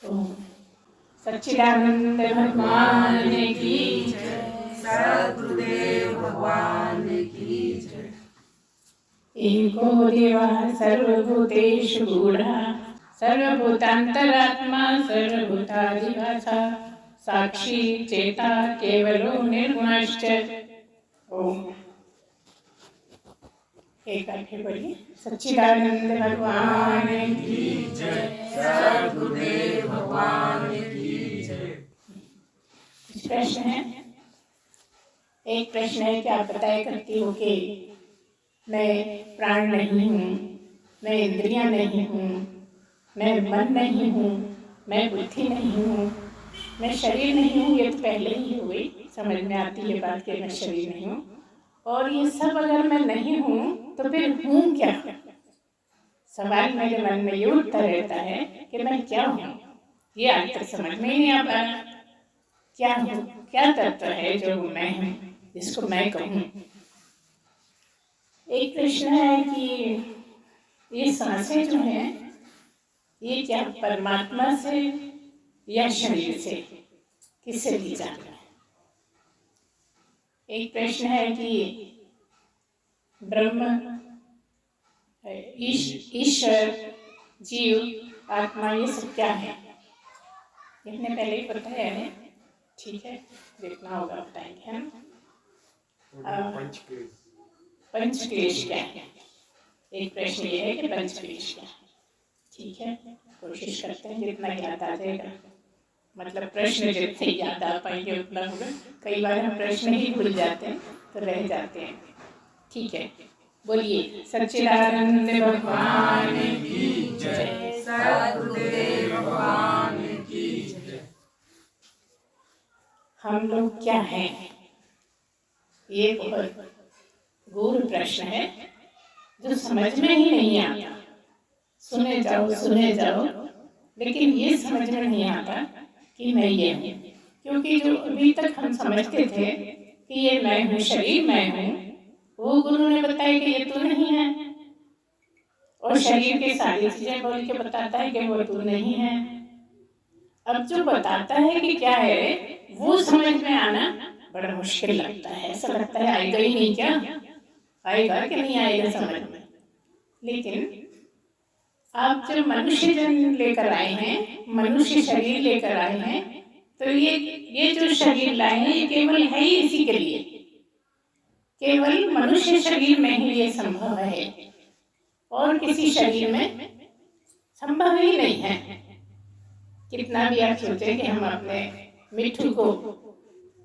ओम सच्चिदानंद भगवान की जय। सद्गुरुदेव भगवान की जय। एको देवः सर्वभूतेषु गूढः सर्वभूतान्तरात्मा सर्वभूताधिवासा साक्षी चेता केवलो निर्गुणश्च। ओम एक बार फिर बोलिए, सच्चिदानंद भगवान की जय। सद्गुरुदेव भगवान की जय। कुछ प्रश्न है? एक प्रश्न है कि आप बताया करती हो कि मैं प्राण नहीं हूँ, मैं इंद्रियां नहीं हूँ, मैं मन नहीं हूँ, मैं बुद्धि नहीं हूँ, मैं शरीर नहीं हूँ। ये तो पहले ही हुई, समझ में आती है बात कि मैं शरीर नहीं हूँ। और ये सब अगर मैं नहीं हूँ तो फिर हूँ क्या? सवाल मेरे मन में ये उठता रहता है कि मैं क्या हूँ। ये आज तक समझ में ही नहीं आ पा रहा। क्या हूँ, क्या तत्व है जो मैं हूँ, जिसको मैं कहूँ। एक प्रश्न है कि ये सांसें जो हैं ये क्या परमात्मा से या शरीर से, किससे ली जाती है? एक प्रश्न है कि ब्रह्म, ईश्वर, जीव, आत्मा, ये सब क्या है? इतने पहले ही पता है, ठीक है, देखना होगा, बताएंगे, है ना। पंचक्लेश क्या है? एक प्रश्न ये है कि पंचक्लेश क्या है। ठीक है, कोशिश करते हैं जितना याद आ जाएगा, मतलब प्रश्न जितने याद आ पाएंगे उतना होगा। कई बार हम प्रश्न ही भूल जाते हैं तो रह जाते हैं। ठीक है, बोलिए, सच्चिदानंद भगवान की जय। सद्गुरुदेव भगवान की जय। हम लोग क्या हैं? ये बहुत गूढ़ प्रश्न है जो समझ में ही नहीं आता। सुने जाओ, लेकिन ये समझ में नहीं आता कि मैं ये हूँ। क्योंकि जो अभी तक हम समझते थे कि ये मैं हूँ, शरीर मैं हूँ, वो गुरु ने बताया कि ये तू नहीं है। और शरीर के सारी चीजें बोल के बताता है कि वो तू नहीं है। अब जो बताता है कि क्या है, वो समझ में आना बड़ा मुश्किल लगता है। ऐसा लगता है आएगा ही नहीं क्या, आएगा कि नहीं आएगा समझ में। लेकिन आप जब मनुष्य जन्म लेकर आए हैं, मनुष्य शरीर लेकर आए हैं, तो ये जो शरीर लाए हैं ये केवल है ही इसी के लिए। केवल मनुष्य शरीर में ही ये संभव है, और किसी शरीर में संभव ही नहीं है। कितना भी आप सोचें कि हम अपने मिट्ठू को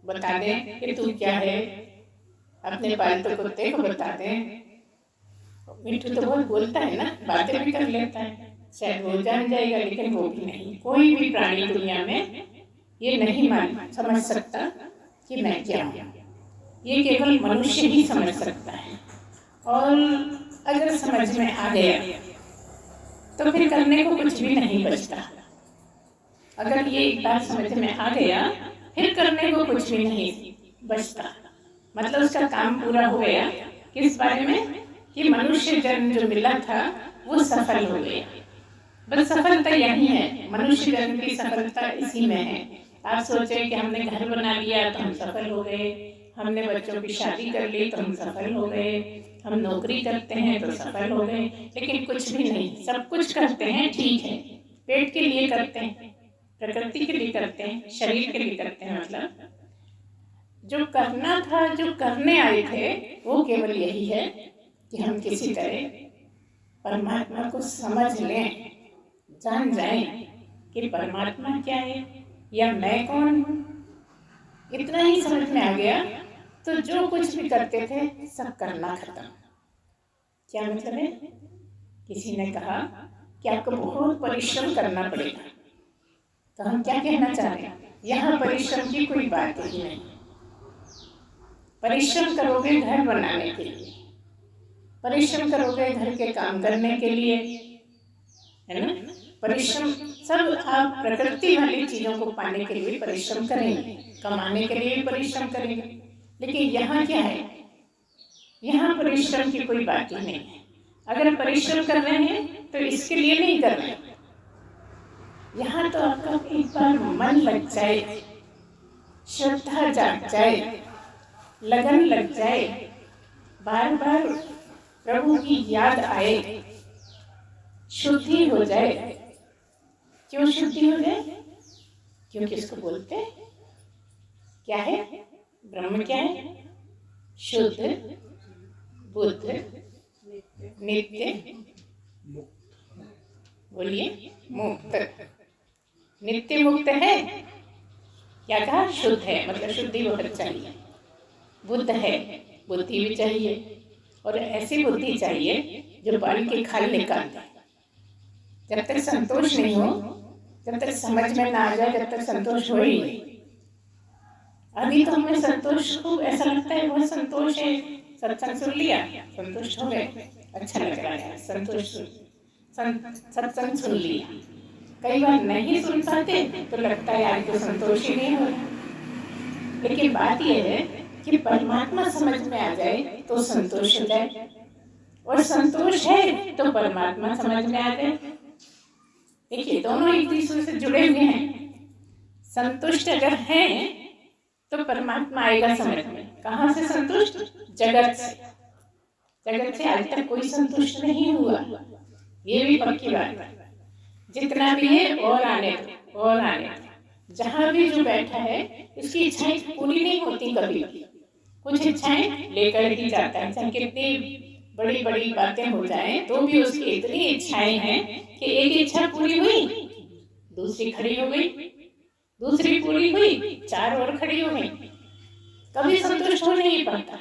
बता दें कि तू क्या है, अपने पालतू कुत्ते को बता दें, मिट्ठू तो बहुत बोलता है ना, बातें भी कर लेता है, शायद वो जान जाएगा, लेकिन वो भी नहीं। कोई भी प्राणी दुनिया में ये नहीं समझ सकता कि मैं क्या हूँ। ये केवल मनुष्य ही समझ सकता है। और अगर समझ में आ गया तो फिर करने को कुछ भी नहीं बचता। अगर ये एक बार समझ में आ गया फिर करने को कुछ भी नहीं बचता। मतलब उसका काम पूरा हो गया। किस बारे में? कि मनुष्य जन्म जो मिला था वो सफल हो गया। बस सफलता यही है, मनुष्य जन्म की सफलता इसी में है। आप सोचें कि हमने घर बना लिया तो हम सफल हो गए, हमने बच्चों की शादी कर ली तो हम सफल हो गए, हम नौकरी करते हैं तो सफल हो गए, लेकिन कुछ भी नहीं। सब कुछ करते हैं, ठीक है, पेट के लिए करते हैं, प्रकृति के लिए करते हैं, शरीर के लिए करते हैं, मतलब जो करना था, जो करने आए थे, वो केवल यही है कि हम किसी तरह परमात्मा को समझ लें, जान जाएं कि परमात्मा क्या है या मैं कौन हूँ। इतना ही समझ में आ गया तो जो कुछ भी करते थे सब करना खत्म। क्या मतलब है? किसी ने कहा कि आपको बहुत परिश्रम करना पड़ेगा, तो हम क्या कहना चाह रहे हैं? यहाँ परिश्रम की कोई बात ही नहीं। परिश्रम करोगे घर बनाने के लिए, परिश्रम करोगे घर के काम करने के लिए, है ना। परिश्रम सब आप प्रकृति वाली चीजों को पाने के लिए परिश्रम करेंगे, कमाने के लिए भी परिश्रम करेंगे। लेकिन यहाँ क्या है? यहाँ परिश्रम की कोई बात ही नहीं है। अगर परिश्रम कर रहे हैं तो इसके लिए नहीं कर रहे हैं, यहाँ तो आपका एक बार मन लग जाए, श्रद्धा जाग जाए, लगन लग जाए, बार बार प्रभु की याद आए, शुद्धि हो जाए। क्यों शुद्धि हो जाए? क्योंकि इसको बोलते हैं क्या है? ब्रह्म क्या है? शुद्ध, बुद्ध, नित्य, बोलिए, मुक्त। नित्य मुक्त है, क्या कहा? शुद्ध है, मतलब शुद्धि बहुत चाहिए। बुद्ध है, बुद्धि भी चाहिए, और ऐसी बुद्धि चाहिए जो बाल की खाल निकाल दे। जब तक संतोष नहीं हो, जब तक समझ में ना आ जाए, जब तक संतोष हो ही नहीं। अभी तो हमें संतोष को ऐसा लगता है बहुत संतोष है, सत्संग सुन लिया, संतुष्ट हो गए, अच्छा लग रहा है, सत्संग सुन लिया। कई बार नहीं सुन पाते तो लगता है आज तो संतोष ही नहीं हो रहा। लेकिन बात यह है कि परमात्मा समझ में आ जाए तो संतोष हो जाए, और संतोष है तो परमात्मा समझ में आ जाए। देखिए, दोनों एक दूसरे से जुड़े हुए हैं। संतुष्ट अगर हैं तो परमात्मा आएगा समझ में। कहाँ से संतुष्ट? जगत से। जगत से आज तक कोई संतुष्ट नहीं हुआ, ये भी पक्की बात है। जितना भी है और आने दो, और आने दो। जहाँ भी जो बैठा है उसकी इच्छाएं पूरी नहीं होती कभी। कुछ इच्छाएं लेकर ही जाता है, चाहे कितनी बड़ी बड़ी बातें हो जाएं तो भी उसकी इतनी इच्छाएं हैं कि एक इच्छा पूरी हुई, दूसरी खड़ी हो गई, दूसरी पूरी हुई, 4 और खड़ी हो गई। कभी संतुष्ट हो नहीं पाता।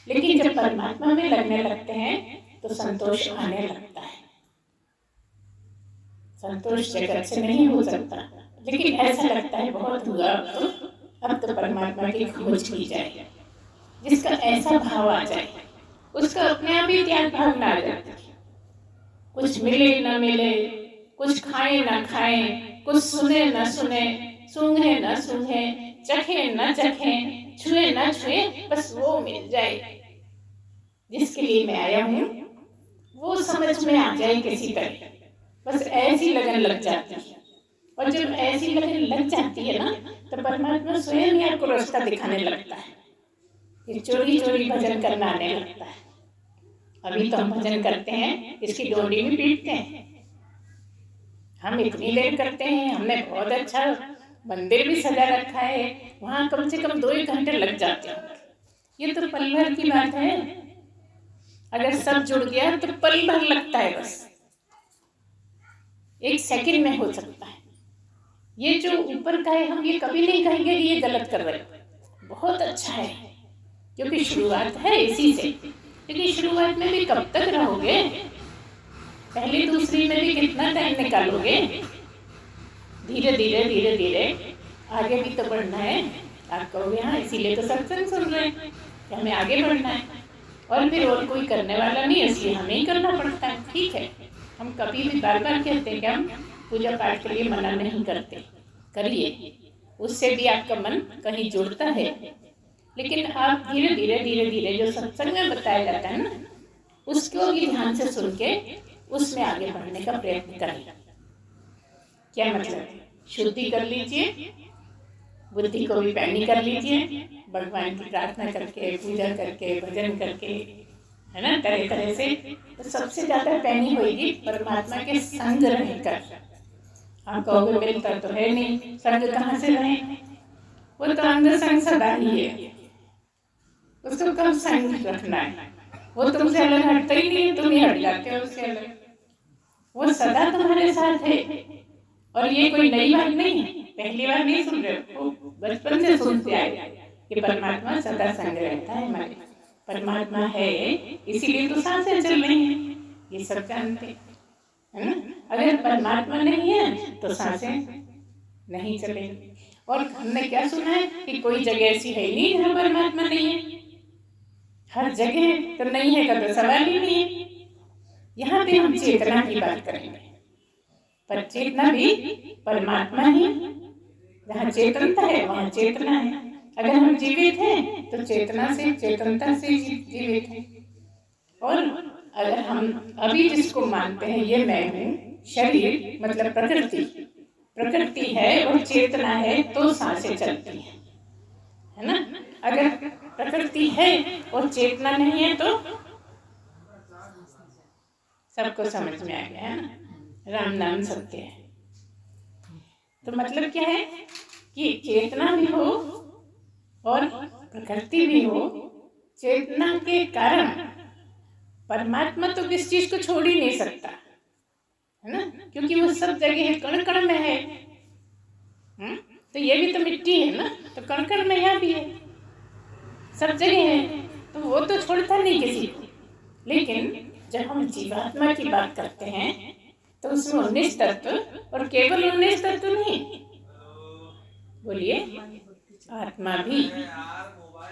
लेकिन जब परमात्मा में लगने लगते हैं तो संतोष आने लगता है। संतोष जगत से नहीं हो सकता, लेकिन ऐसा लगता है बहुत हुआ, अब तो परमात्मा की खोज की जाए। जिसका ऐसा भाव आ जाए उसका अपने आप ही त्याग भावना आ जाती है। कुछ मिले न मिले, कुछ खाए न खाए, कुछ सुने न सुने, सूंघे न सूंघे, चखे न चखे, छुए न छुए, बस वो मिल जाए जिसके लिए मैं आया हूँ, वो समझ में आ जाए किसी तरह। बस ऐसी लगन लग जाती है। और जब ऐसी लगन लग जाती है ना, तो परमात्मा स्वयं ही आपको रास्ता दिखाने लगता है। फिर चोरी चोरी भजन करना आने लगता है। अभी तो हम भजन करते हैं, इसकी डोरी भी पीटते हैं। हम इतनी देर करते हैं, हमने बहुत अच्छा मंदिर भी सजा रखा है, वहाँ कम से कम 2 घंटे लग जाते हैं। ये तो पल भर की बात है। अगर सब जुड़ गया तो पल भर लगता है, बस 1 सेकंड में हो सकता है। ये जो ऊपर का है, हम ये कभी नहीं कहेंगे कि ये गलत कर रहे हैं। बहुत अच्छा है, क्योंकि शुरुआत है इसी से। लेकिन शुरुआत में भी कब तक रहोगे? पहली दूसरी में भी कितना टाइम निकालोगे? धीरे धीरे धीरे धीरे आगे भी तो बढ़ना है। आप कहोगे हाँ इसीलिए तो सत्संग सुन रहे हैं कि हमें आगे बढ़ना है, और फिर और कोई करने वाला नहीं, इसलिए हमें ही करना पड़ता है। ठीक है, हम कभी भी बार बार कहते हैं कि हम पूजा पाठ के लिए मना नहीं करते, करिए, उससे भी आपका मन कहीं जुड़ता है। लेकिन आप धीरे धीरे धीरे धीरे जो सत्संग में बताया जाता है ना, उसको भी ध्यान से सुन के उसमें आगे बढ़ने का प्रयत्न करें। क्या मतलब? शुद्धि कर लीजिए, बुद्धि को भी पैनी कर लीजिए, भगवान की प्रार्थना करके, पूजा करके, भजन करके, है ना, तरह तरह से। तो सबसे ज्यादा पैनी होगी परमात्मा के संग रहकर। आप कहोगे मिलता तो है नहीं, संग कहाँ से रहे? वो तो अंग संग सदा ही है, उसको कब संग रखना है? वो तुमसे अलग हटता ही नहीं है, तुम ही हट जाते हो उससे अलग। वो सदा तुम्हारे साथ है, और ये कोई नई बात नहीं है, पहली बार नहीं सुन रहे हो, बचपन से सुनते आए कि परमात्मा सदा संग रहता है हमारे। परमात्मा है इसीलिए तो सांसें चल रही हैं, ये सब जानते है ना। अगर परमात्मा नहीं है तो सांसें नहीं चलेंगी। और हमने क्या सुना है कि कोई जगह ऐसी है नहीं जहाँ परमात्मा नहीं है। हर जगह तो नहीं है का तो सवाल ही नहीं है। यहाँ पे हम चेतना की बात करेंगे, पर चेतना भी परमात्मा ही। जहाँ चेतनता है वहाँ चेतना है। अगर हम जीवित हैं तो चेतना से, चेतनता से जीवित हैं। और अगर हम अभी जिसको मानते हैं ये मैं हूँ, शरीर मतलब प्रकृति, प्रकृति है और चेतना है तो सांसें चलती है ना। अगर प्रकृति है और चेतना नहीं है तो सबको समझ में आ गया है ना, राम नाम सत्य है। तो मतलब क्या है कि चेतना भी हो और प्रकृति भी हो, चेतना के कारण परमात्मा तो किस चीज को छोड़ ही नहीं सकता है ना, क्योंकि वो सब जगह है, कण कण में है। तो ये भी तो मिट्टी है ना, तो कण कण में यहाँ भी है, सब जगह है, तो वो तो छोड़ता नहीं किसी को। लेकिन जब हम जीवात्मा की बात करते हैं तो उसमें 19 तत्व, और केवल 19 तत्व नहीं, बोलिए आत्मा भी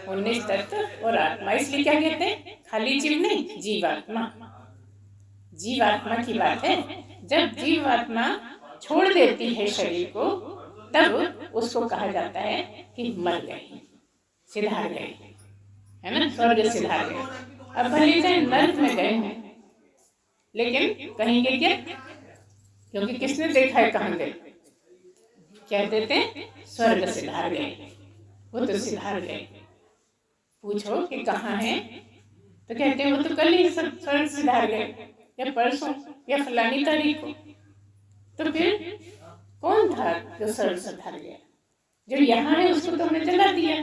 19 तत्व और आत्मा। इसलिए क्या कहते हैं, खाली जीव नहीं, जीवात्मा। जीवात्मा की बात है। जब जीवात्मा छोड़ देती है शरीर को तब उसको कहा जाता है कि मर गई, सिधार गई, है ना, स्वर्ग सिधार गए। अब भले चाहे नर्क में गए हैं, लेकिन कहेंगे क्या, क्योंकि किसने देखा है कहाँ गए, क्या देते हैं, स्वर्ग सिधार गए। वो तो सिधार गए। पूछो कि कहाँ है, तो कहते हैं वो तो कल ही स्वर्ग सिधार गए, या परसों, या फलानी तारीख को। तो फिर कौन था जो स्वर्ग सिधार गया? जो यहाँ है उसको तो हमने जला दिया,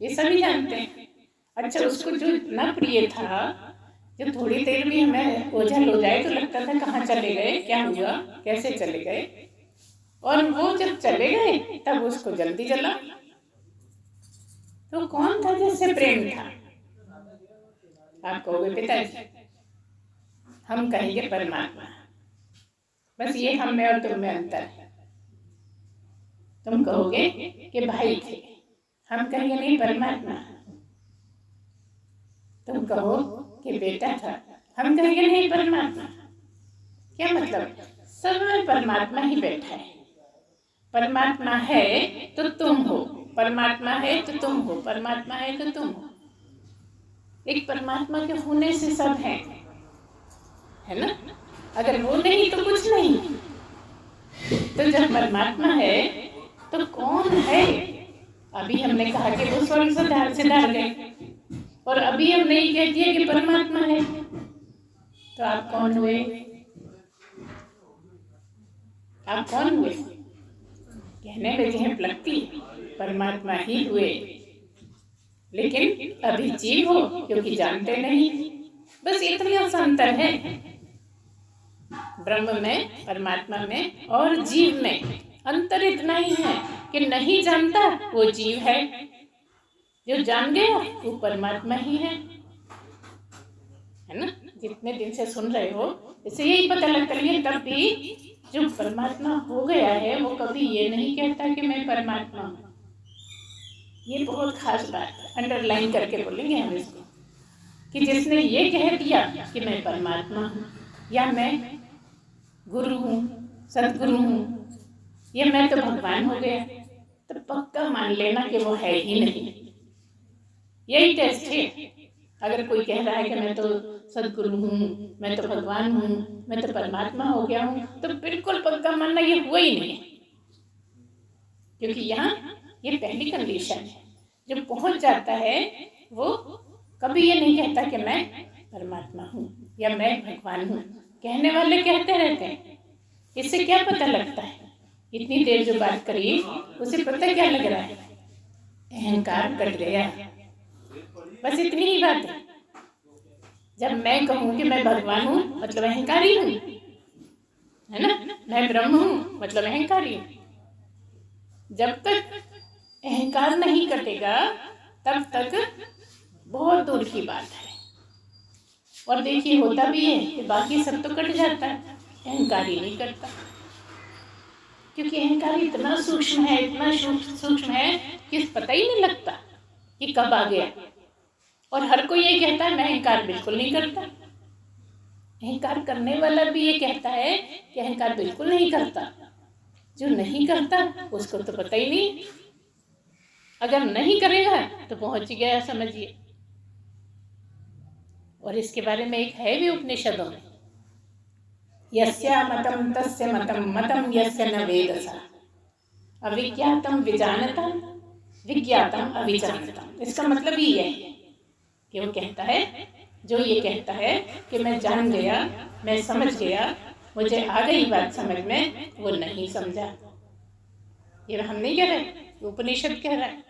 ये सभी जानते हैं। अच्छा, उसको जो इतना प्रिय था, जो थोड़ी देर भी हमें ओझल हो जाए तो लगता था कहाँ चले गए, क्या हुआ, कैसे चले गए, और वो जब चले गए तब उसको जल्दी जला। तो कौन था जिससे प्रेम था? आप कहोगे पिताजी, हम कहेंगे परमात्मा। बस ये हम में और तुम में अंतर है। तुम कहोगे कि भाई थे, हम कहेंगे नहीं, परमात्मा। तुम कहो कि बेटा था, हम कहेंगे नहीं, परमात्मा। क्या मतलब, सब में परमात्मा ही बैठा है। परमात्मा है तो तुम हो, परमात्मा है तो तुम हो, परमात्मा है तो तुम हो। एक परमात्मा के होने से सब है ना। अगर वो नहीं तो कुछ नहीं। तो जब परमात्मा है तो कौन है? अभी हमने कहा कि वो स्वर्ग से डाल गए, और अभी हम नहीं कह दिया कि परमात्मा है। तो आप कौन हुए? आप कौन हुए? कहने में जहन लगती, परमात्मा ही हुए, लेकिन अभी जीव हो क्योंकि जानते नहीं। बस इतना सा अंतर है ब्रह्म में, परमात्मा में और जीव में। अंतर इतना ही है कि नहीं जानता वो जीव है, जो जान गया वो परमात्मा ही है ना। जितने दिन से सुन रहे हो इससे यही पता लगता है, तब भी जो परमात्मा हो गया है वो कभी ये नहीं कहता कि मैं परमात्मा हूँ। ये बहुत खास बात है, अंडरलाइन करके बोलेंगे हम इसको, कि जिसने ये कह दिया कि मैं परमात्मा हूँ, या मैं गुरु हूँ, सदगुरु हूँ, या मैं तो भगवान हो गया, तो पक्का मान लेना कि वो है ही नहीं। यही टेस्ट है। अगर कोई कह रहा है कि मैं तो सदगुरु हूँ, मैं तो भगवान हूँ, मैं तो परमात्मा हो गया हूँ, तो बिल्कुल पक्का मानना ये हुआ ही नहीं। क्योंकि यहाँ ये पहली कंडीशन है। जो पहुँच जाता है वो कभी ये नहीं कहता कि मैं परमात्मा हूँ या मैं भगवान हूँ। कहने वाले कहते रहते हैं। इससे क्या पता लगता है? इतनी देर जो बात करी उसे पता क्या लग रहा है? अहंकार कट गया। बस इतनी ही बात है। जब मैं कहूँ कि मैं भगवान हूँ मतलब अहंकारी हूँ, है ना। मैं ब्रह्म हूँ मतलब अहंकारी हूँ। जब तक अहंकार नहीं कटेगा तब तक बहुत दूर की बात है। और देखिए होता भी है कि बाकी सब तो कट जाता है, अहंकार ही नहीं कटता। क्योंकि अहंकार इतना सूक्ष्म है, इतना सूक्ष्म है कि पता ही नहीं लगता कि कब आ गया। और हर कोई ये कहता है मैं अहंकार बिल्कुल नहीं करता। अहंकार करने वाला भी ये कहता है कि अहंकार बिल्कुल नहीं करता। जो नहीं करता उसको तो पता ही नहीं। अगर नहीं करेगा तो पहुंच गया समझिए। और इसके बारे में एक है भी उपनिषदों में, यस्य मतं तस्य मतं मतं यस्य न वेद स अविज्ञातम विजानतम विज्ञातम अविजानतम। इसका मतलब ये है कि वो कहता है, जो ये कहता है कि मैं जान गया, मैं समझ गया, मुझे आ गई बात समझ में, वो नहीं समझा। ये हम नहीं कह रहे, उपनिषद कह रहा है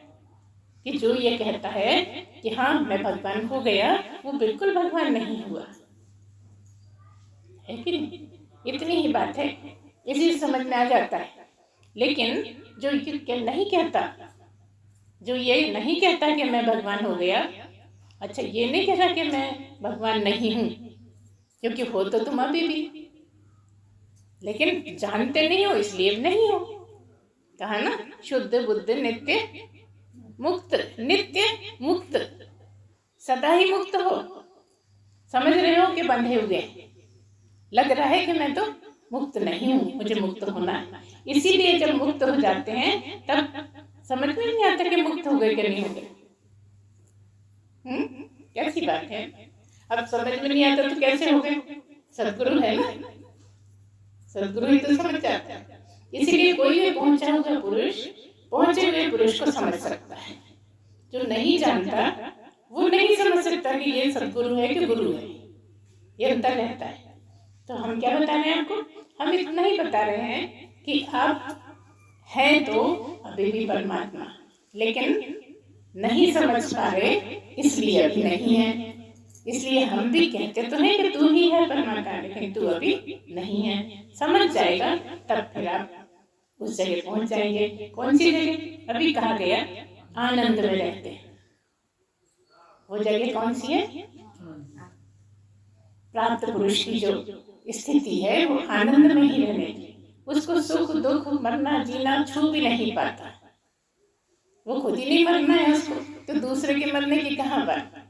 कि जो ये कहता है कि हाँ मैं भगवान हो गया, वो बिल्कुल भगवान नहीं हुआ है कि नहीं। इतनी ही बात है, इसी समझ में आ जाता है। लेकिन जो ये नहीं कहता, जो ये नहीं कहता कि मैं भगवान हो गया, अच्छा ये नहीं कह रहा कि मैं भगवान नहीं हूँ, क्योंकि हो तो तुम अभी भी, लेकिन जानते नहीं हो इसलिए नहीं हो। कहा ना, शुद्ध बुद्ध नित्य मुक्त, नित्य मुक्त, सदा ही मुक्त हो। समझ रहे हो कि बंधे हुए, लग रहा है कि मैं तो मुक्त नहीं हूँ, मुझे मुक्त होना है। इसीलिए जब मुक्त हो जाते हैं तब समझ में नहीं आता कि मुक्त हो गए कि नहीं हो गए। कैसी बात है, अब समझ में नहीं आता तो कैसे हो गए? सदगुरु है ना, सदगुरु ही तो समझ जाता है। इसीलिए कोई भी पहुंचा हुआ पुरुष पहुंचे हुए पुरुष को समझ सकता है। जो नहीं जानता वो नहीं समझ सकता कि ये सदगुरु है कि गुरु है, ये अंतर रहता है। तो हम क्या बता रहे हैं आपको? हम इतना ही बता रहे हैं कि आप हैं तो अभी भी परमात्मा, लेकिन नहीं समझ पा रहे इसलिए अभी नहीं है। इसलिए हम भी कहते तो हैं कि तू ही है परमात्मा, लेकिन तू अभी नहीं है। समझ जाएगा तब फिर आप उस जगह पहुंच जाएंगे। कौन सी जगह? अभी कहा गया आनंद में रहते हैं। वो जगह कौन सी है? प्राप्त पुरुष की जो स्थिति है वो आनंद में ही रहने की। उसको सुख दुख मरना जीना छू भी नहीं पाता। वो खुद ही नहीं मरना है उसको, तो दूसरे के मरने की कहाँ बात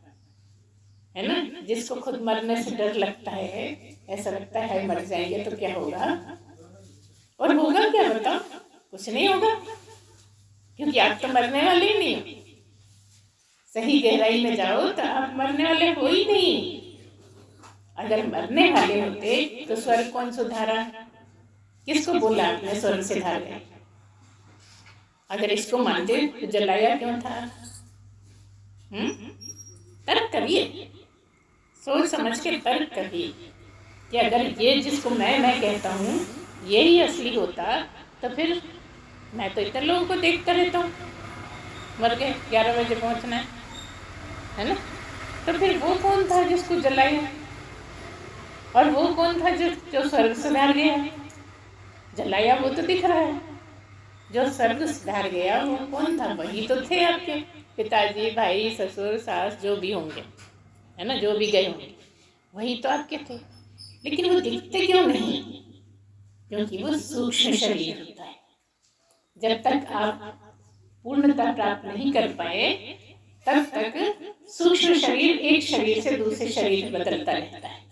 है ना। जिसको खुद मरने से डर लगता है, ऐसा लगता है मर जाएंगे तो क्या होगा, और होगा क्या बताओ? कुछ नहीं होगा, क्योंकि आप तो मरने वाले ही नहीं हो। सही गहराई में जाओ तो आप मरने वाले हो ही नहीं। अगर मरने वाले होते तो स्वर्ग कौन सुधारा? किसको बोला आपने स्वर्ग से धार गए? अगर इसको मानते तो जलाया क्यों था? तर्क करिए, सोच समझ के तर्क करिए कि अगर ये जिसको मैं कहता हूँ ये ही असली होता तो फिर मैं तो इतने लोगों को देखता रहता हूँ, मर गए 11 बजे पहुँचना है ना। तो फिर वो कौन था जिसको जलाया, और वो कौन था जो स्वर्ग सुधार गया? जलाया वो तो दिख रहा है, जो स्वर्ग सुधार गया वो कौन था? वही तो थे आपके पिताजी, भाई, ससुर, सास, जो भी होंगे, है ना, जो भी गए होंगे वही तो आपके थे। लेकिन वो दिखते क्यों नहीं? क्योंकि वो सूक्ष्म शरीर होता है। जब तक आप पूर्णता प्राप्त नहीं कर पाए तब तक सूक्ष्म शरीर एक शरीर से दूसरे शरीर बदलता रहता है।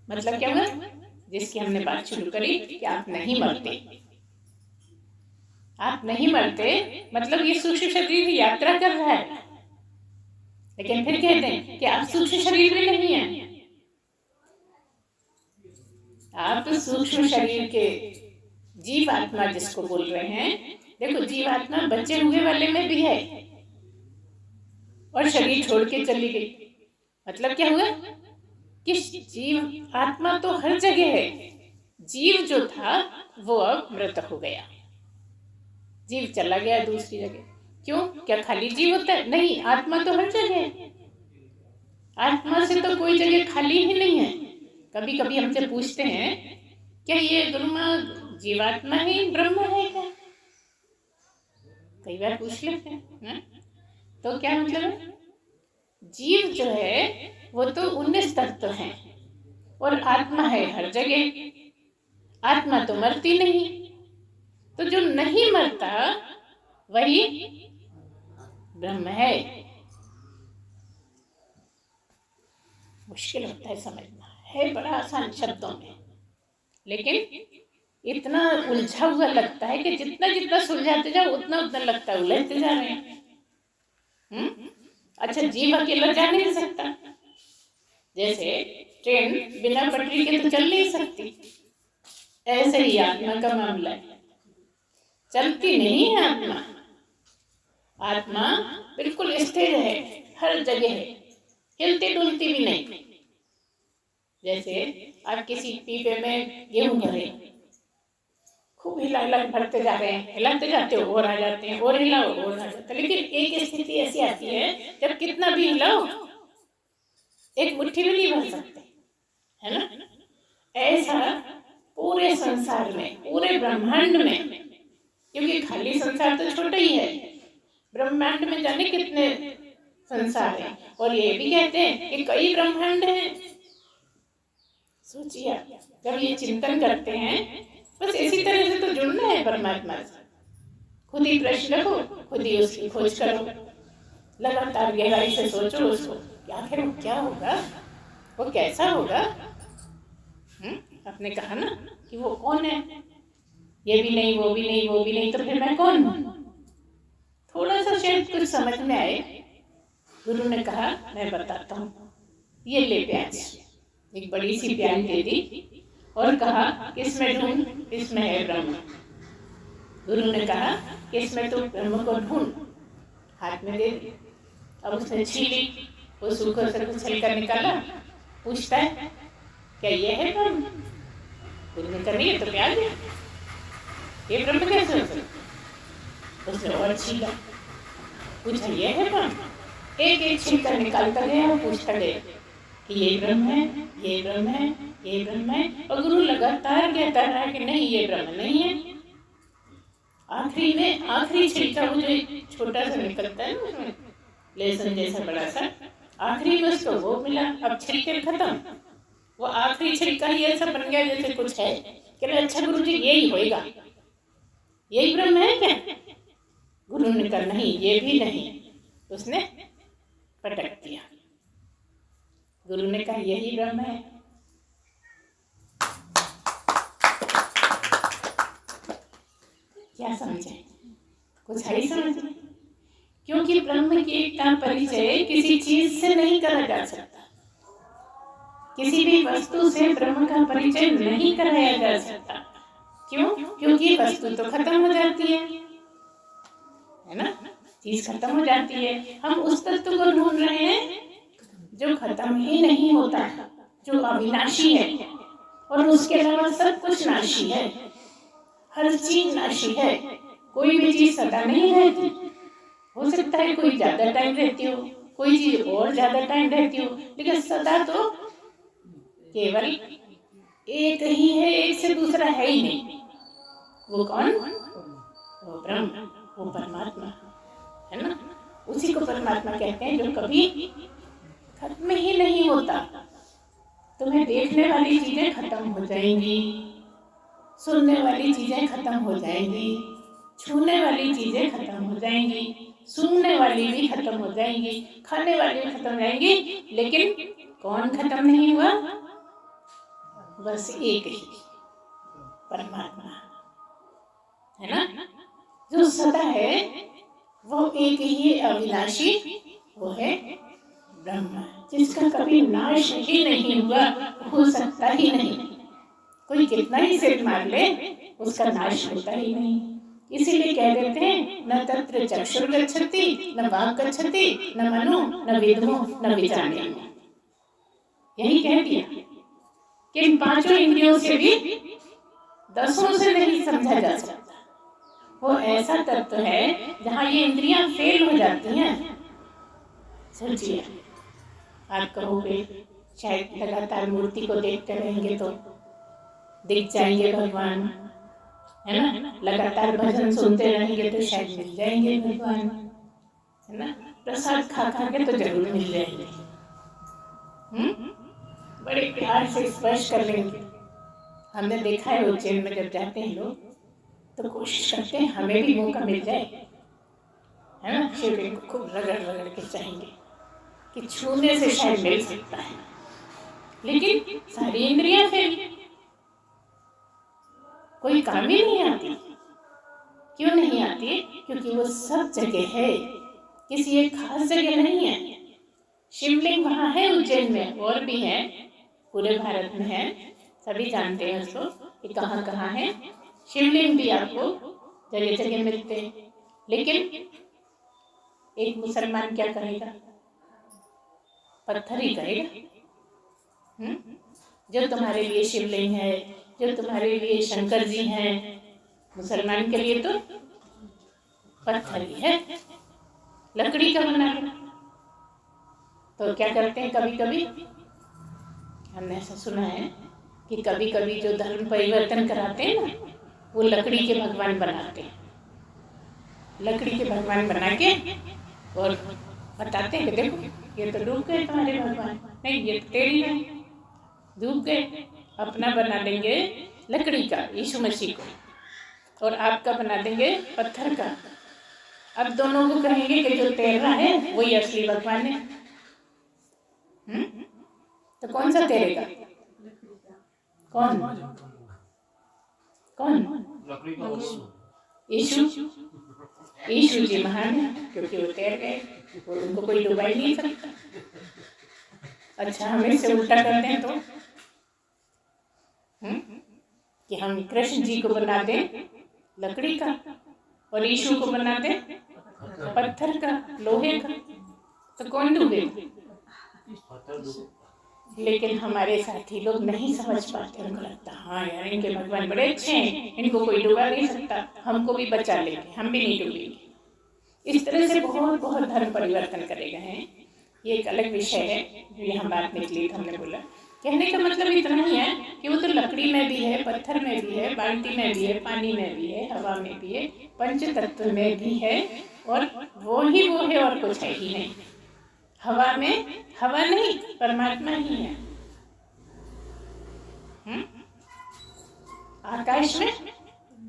मतलब क्या हुआ? जिसकी हमने बात शुरू करी कि आप नहीं मरते, आप नहीं मरते, मतलब ये सूक्ष्म शरीर यात्रा कर रहा है, लेकिन फिर कहते हैं कि आप सूक्ष्म शरीर में नहीं है। आप तो सूक्ष्म शरीर के जीव आत्मा जिसको बोल रहे हैं, देखो जीव आत्मा बच्चे हुए वाले में भी है और शरीर छोड़ के चली गई। मतलब क्या हुआ कि जीव आत्मा तो हर जगह है, जीव जो था वो अब मृत हो गया, जीव चला गया दूसरी जगह। क्यों? क्या खाली जीव होता है? नहीं, आत्मा तो हर जगह है। आत्मा से तो कोई जगह खाली ही नहीं है। कभी कभी हमसे पूछते हैं क्या ये गुरु माँ जीवात्मा ही ब्रह्म है क्या? कई बार पूछ लेते हैं। तो क्या मतलब है? जीव जो है वो तो 19 तत्व हैं और आत्मा है हर जगह। आत्मा तो मरती नहीं, तो जो नहीं मरता वही ब्रह्म है। मुश्किल होता है समझना, है बड़ा आसान शब्दों में, लेकिन इतना उलझा हुआ लगता है कि जितना जितना सुलझाते जाओ उतना उतना लगता है उलझते जा रहे हैं। अच्छा, जीव अकेला जा नहीं सकता। जैसे ट्रेन बिना पटरी के तो चल नहीं सकती, ऐसे ही आत्मा का मामला है, चलती नहीं है आत्मा। आत्मा बिल्कुल स्थिर है, हर जगह है, हिलती डुलती भी नहीं। जैसे आप किसी पीपे में गेहूं भरे, खूब हिला भरते जा रहे हैं, हिलाते जाते हो और आ जाते हैं, और हिलाओ और आ जाते हैं, लेकिन एक स्थिति ऐसी आती है जब कितना भी हिलाओ एक मुट्ठी भी नहीं भर सकते, है ना। ऐसा पूरे संसार में, पूरे ब्रह्मांड में, क्योंकि खाली संसार तो छोटा ही है, ब्रह्मांड में जाने कितने संसार है। और ये भी कहते हैं कि कई ब्रह्मांड हैं। सोचिए, जब ये चिंतन करते हैं, बस इसी तरह से तो जुड़ना है परमात्मा से। खुद ही प्रश्न रखो, खुद ही उसकी खोज करो, लगातार गहराई से सोचो उसको, आखिर वो क्या होगा, वो कैसा होगा। आपने कहा ना कि वो कौन है, ये भी नहीं, वो भी नहीं, वो भी नहीं, तो फिर मैं कौन हूँ। थोड़ा सा शायद कुछ समझ में आए। गुरु ने कहा मैं बताता हूँ, ये ले प्याज, एक बड़ी सी प्याज दे दी और कहा किसमें ढूंढ, इसमें है ब्रह्म। गुरु ने कहा कि इसमें तो ब्रह्म को ढूंढ, हाथ में दे दी। अब उसने छीली, वो सूखा से कुछ छिलका निकाला, पूछता है क्या ये है ब्रह्म। गुरु ने कहा नहीं, ये तो प्याज है, ये ब्रह्म कैसे हो सकता। उसने और छीला, पूछा ये है ब्रह्म। एक एक छिलका निकालता गया और पूछता गया कि ये ब्रह्म है, ये ब्रह्म है, ये ब्रह्म है। और गुरु लगातार कहता रहा कि नहीं, ये ब्रह्म नहीं है। आखिरी में आखिरी छिलका वो जो छोटा सा निकलता है ना, लहसुन जैसा बड़ा सा, आखिरी में उसको वो मिला। अब छिलके खत्म, वो आखिरी छिलका ही ऐसा बन गया जैसे कुछ है। कहने अच्छा गुरु जी यही होएगा, यही ब्रह्म है क्या। गुरु ने कहा नहीं, ये भी नहीं। उसने पटक दिया। गुरु ने कहा यही ब्रह्म है। क्या समझे, कुछ है समझ में। क्योंकि ब्रह्म का परिचय किसी चीज से नहीं करा जा सकता, किसी भी वस्तु से ब्रह्म का परिचय नहीं कराया जा सकता। क्यों? क्योंकि वस्तु तो खत्म हो जाती है ना, चीज खत्म हो जाती है। हम उस तत्व को ढूंढ रहे हैं जो खत्म ही नहीं होता, जो अविनाशी है, और उसके अलावा सब कुछ नाशी है। हर चीज नाशी है, कोई भी चीज सदा नहीं रहती। हो सकता है कोई ज्यादा टाइम रहती हो, कोई चीज और ज्यादा टाइम रहती हो, लेकिन सदा तो केवल एक ही है, एक से दूसरा है ही नहीं। वो कौन? वो ब्रह्म, वो परमात्मा है ना। उसी को परमात्मा कहते हैं जो कभी खत्म ही नहीं होता। तुम्हें देखने वाली चीजें खत्म हो जाएंगी, सुनने वाली चीजें खत्म हो जाएंगी, छूने वाली चीजें खत्म हो जाएंगी, सूंघने वाली भी खत्म हो जाएंगी, खाने वाली भी खत्म हो जाएंगी, लेकिन कौन खत्म नहीं हुआ? बस एक ही, परमात्मा है ना, जो सदा है, वो एक ही अविनाशी, वो है ब्रह्म, जिसका कभी नाश ही नहीं हुआ, हो सकता ही नहीं। कोई कितना ही सिर मार ले, उसका नाश होता ही नहीं। इसीलिए कह देते हैं न तत्र चक्षुर गच्छति, न वाक् गच्छति, न मनो, न विद्मो, न विजानीमो। यही कह दिया कि इन पांचों इंद्रियों से भी, दसों से नहीं समझा जा सकता। वो ऐसा तत्व है जहाँ ये इंद्रियां फेल हो जाती हैं। सोचिए, आप कहोगे शायद लगातार मूर्ति को देखते रहेंगे तो दिख जाएंगे भगवान, है ना। लगातार भजन सुनते रहेंगे तो शायद मिल जाएंगे भगवान, है ना। प्रसाद खा खा के तो जरूर मिल जाएंगे, बड़े प्यार से स्पर्श कर लेंगे। हमने देखा है उज्जैन में जब जाते हैं लोग तो कोशिश करते हैं हमें भी मौका मिल जाए, है ना। शिवलिंग को खूब रगड़ रगड़ के चाहेंगे कि छूने से शायद मिल सकता है, लेकिन सारी इंद्रियां फेल, कोई काम ही नहीं आती। क्यों नहीं आती? क्योंकि वो सब जगह है, किसी एक खास जगह नहीं है। शिवलिंग वहाँ है उज्जैन में, और भी है, पूरे भारत में है, सभी जानते हैं उसको, कि कहाँ कहाँ है। शिवलिंग भी आपको जगह जगह मिलते हैं, लेकिन एक मुसलमान क्या कहेगा? पत्थर ही कहेगा। जो तुम्हारे लिए शिवलिंग है, जो तुम्हारे लिए शंकर जी हैं, मुसलमान के लिए तो पत्थर ही है, लकड़ी का बना है। तो क्या करते हैं, कभी कभी हमने ऐसा सुना है कि कभी कभी जो धर्म परिवर्तन कराते हैं ना, वो लकड़ी के भगवान बनाते हैं। लकड़ी के भगवान बना के और बताते हैं कि देखो ये तो डूब गए तुम्हारे भगवान, नहीं ये तो तेरी नहीं, डूब गए। अपना बना देंगे लकड़ी का यीशु मसीह को, और आपका बना देंगे पत्थर का। अब दोनों को कहेंगे कि जो तैर रहा है वही असली भगवान है। तो कौन सा तैरेगा? कौन कौन? यीशु। यीशु जी महान है क्योंकि वो तैर गए, और उनको कोई डुबा ही नहीं सकता। अच्छा, हमें से उल्टा करते हैं तो कि हम कृष्ण जी को बना दें लकड़ी का और यीशु को बना दें पत्थर का, लोहे का, तो कौन डूबे? लेकिन हमारे साथी लोग नहीं समझ पाते। उनको लगता हाँ यार इनके भगवान बड़े अच्छे हैं, इनको कोई डुबा नहीं सकता, हमको भी बचा लेंगे, हम भी नहीं डूबेंगे। इस तरह से बहुत बहुत धर्म परिवर्तन करे गए हैं। ये एक अलग विषय है जो यहाँ बात निकली तो हमने बोला। कहने का मतलब इतना ही है कि वो तो लकड़ी में भी है, पत्थर में भी है, बाल्टी में भी है, पानी में भी है, हवा में भी है, पंच तत्व में भी है, और वो है और कुछ है ही नहीं। हवा में हवा नहीं, परमात्मा ही है। आकाश में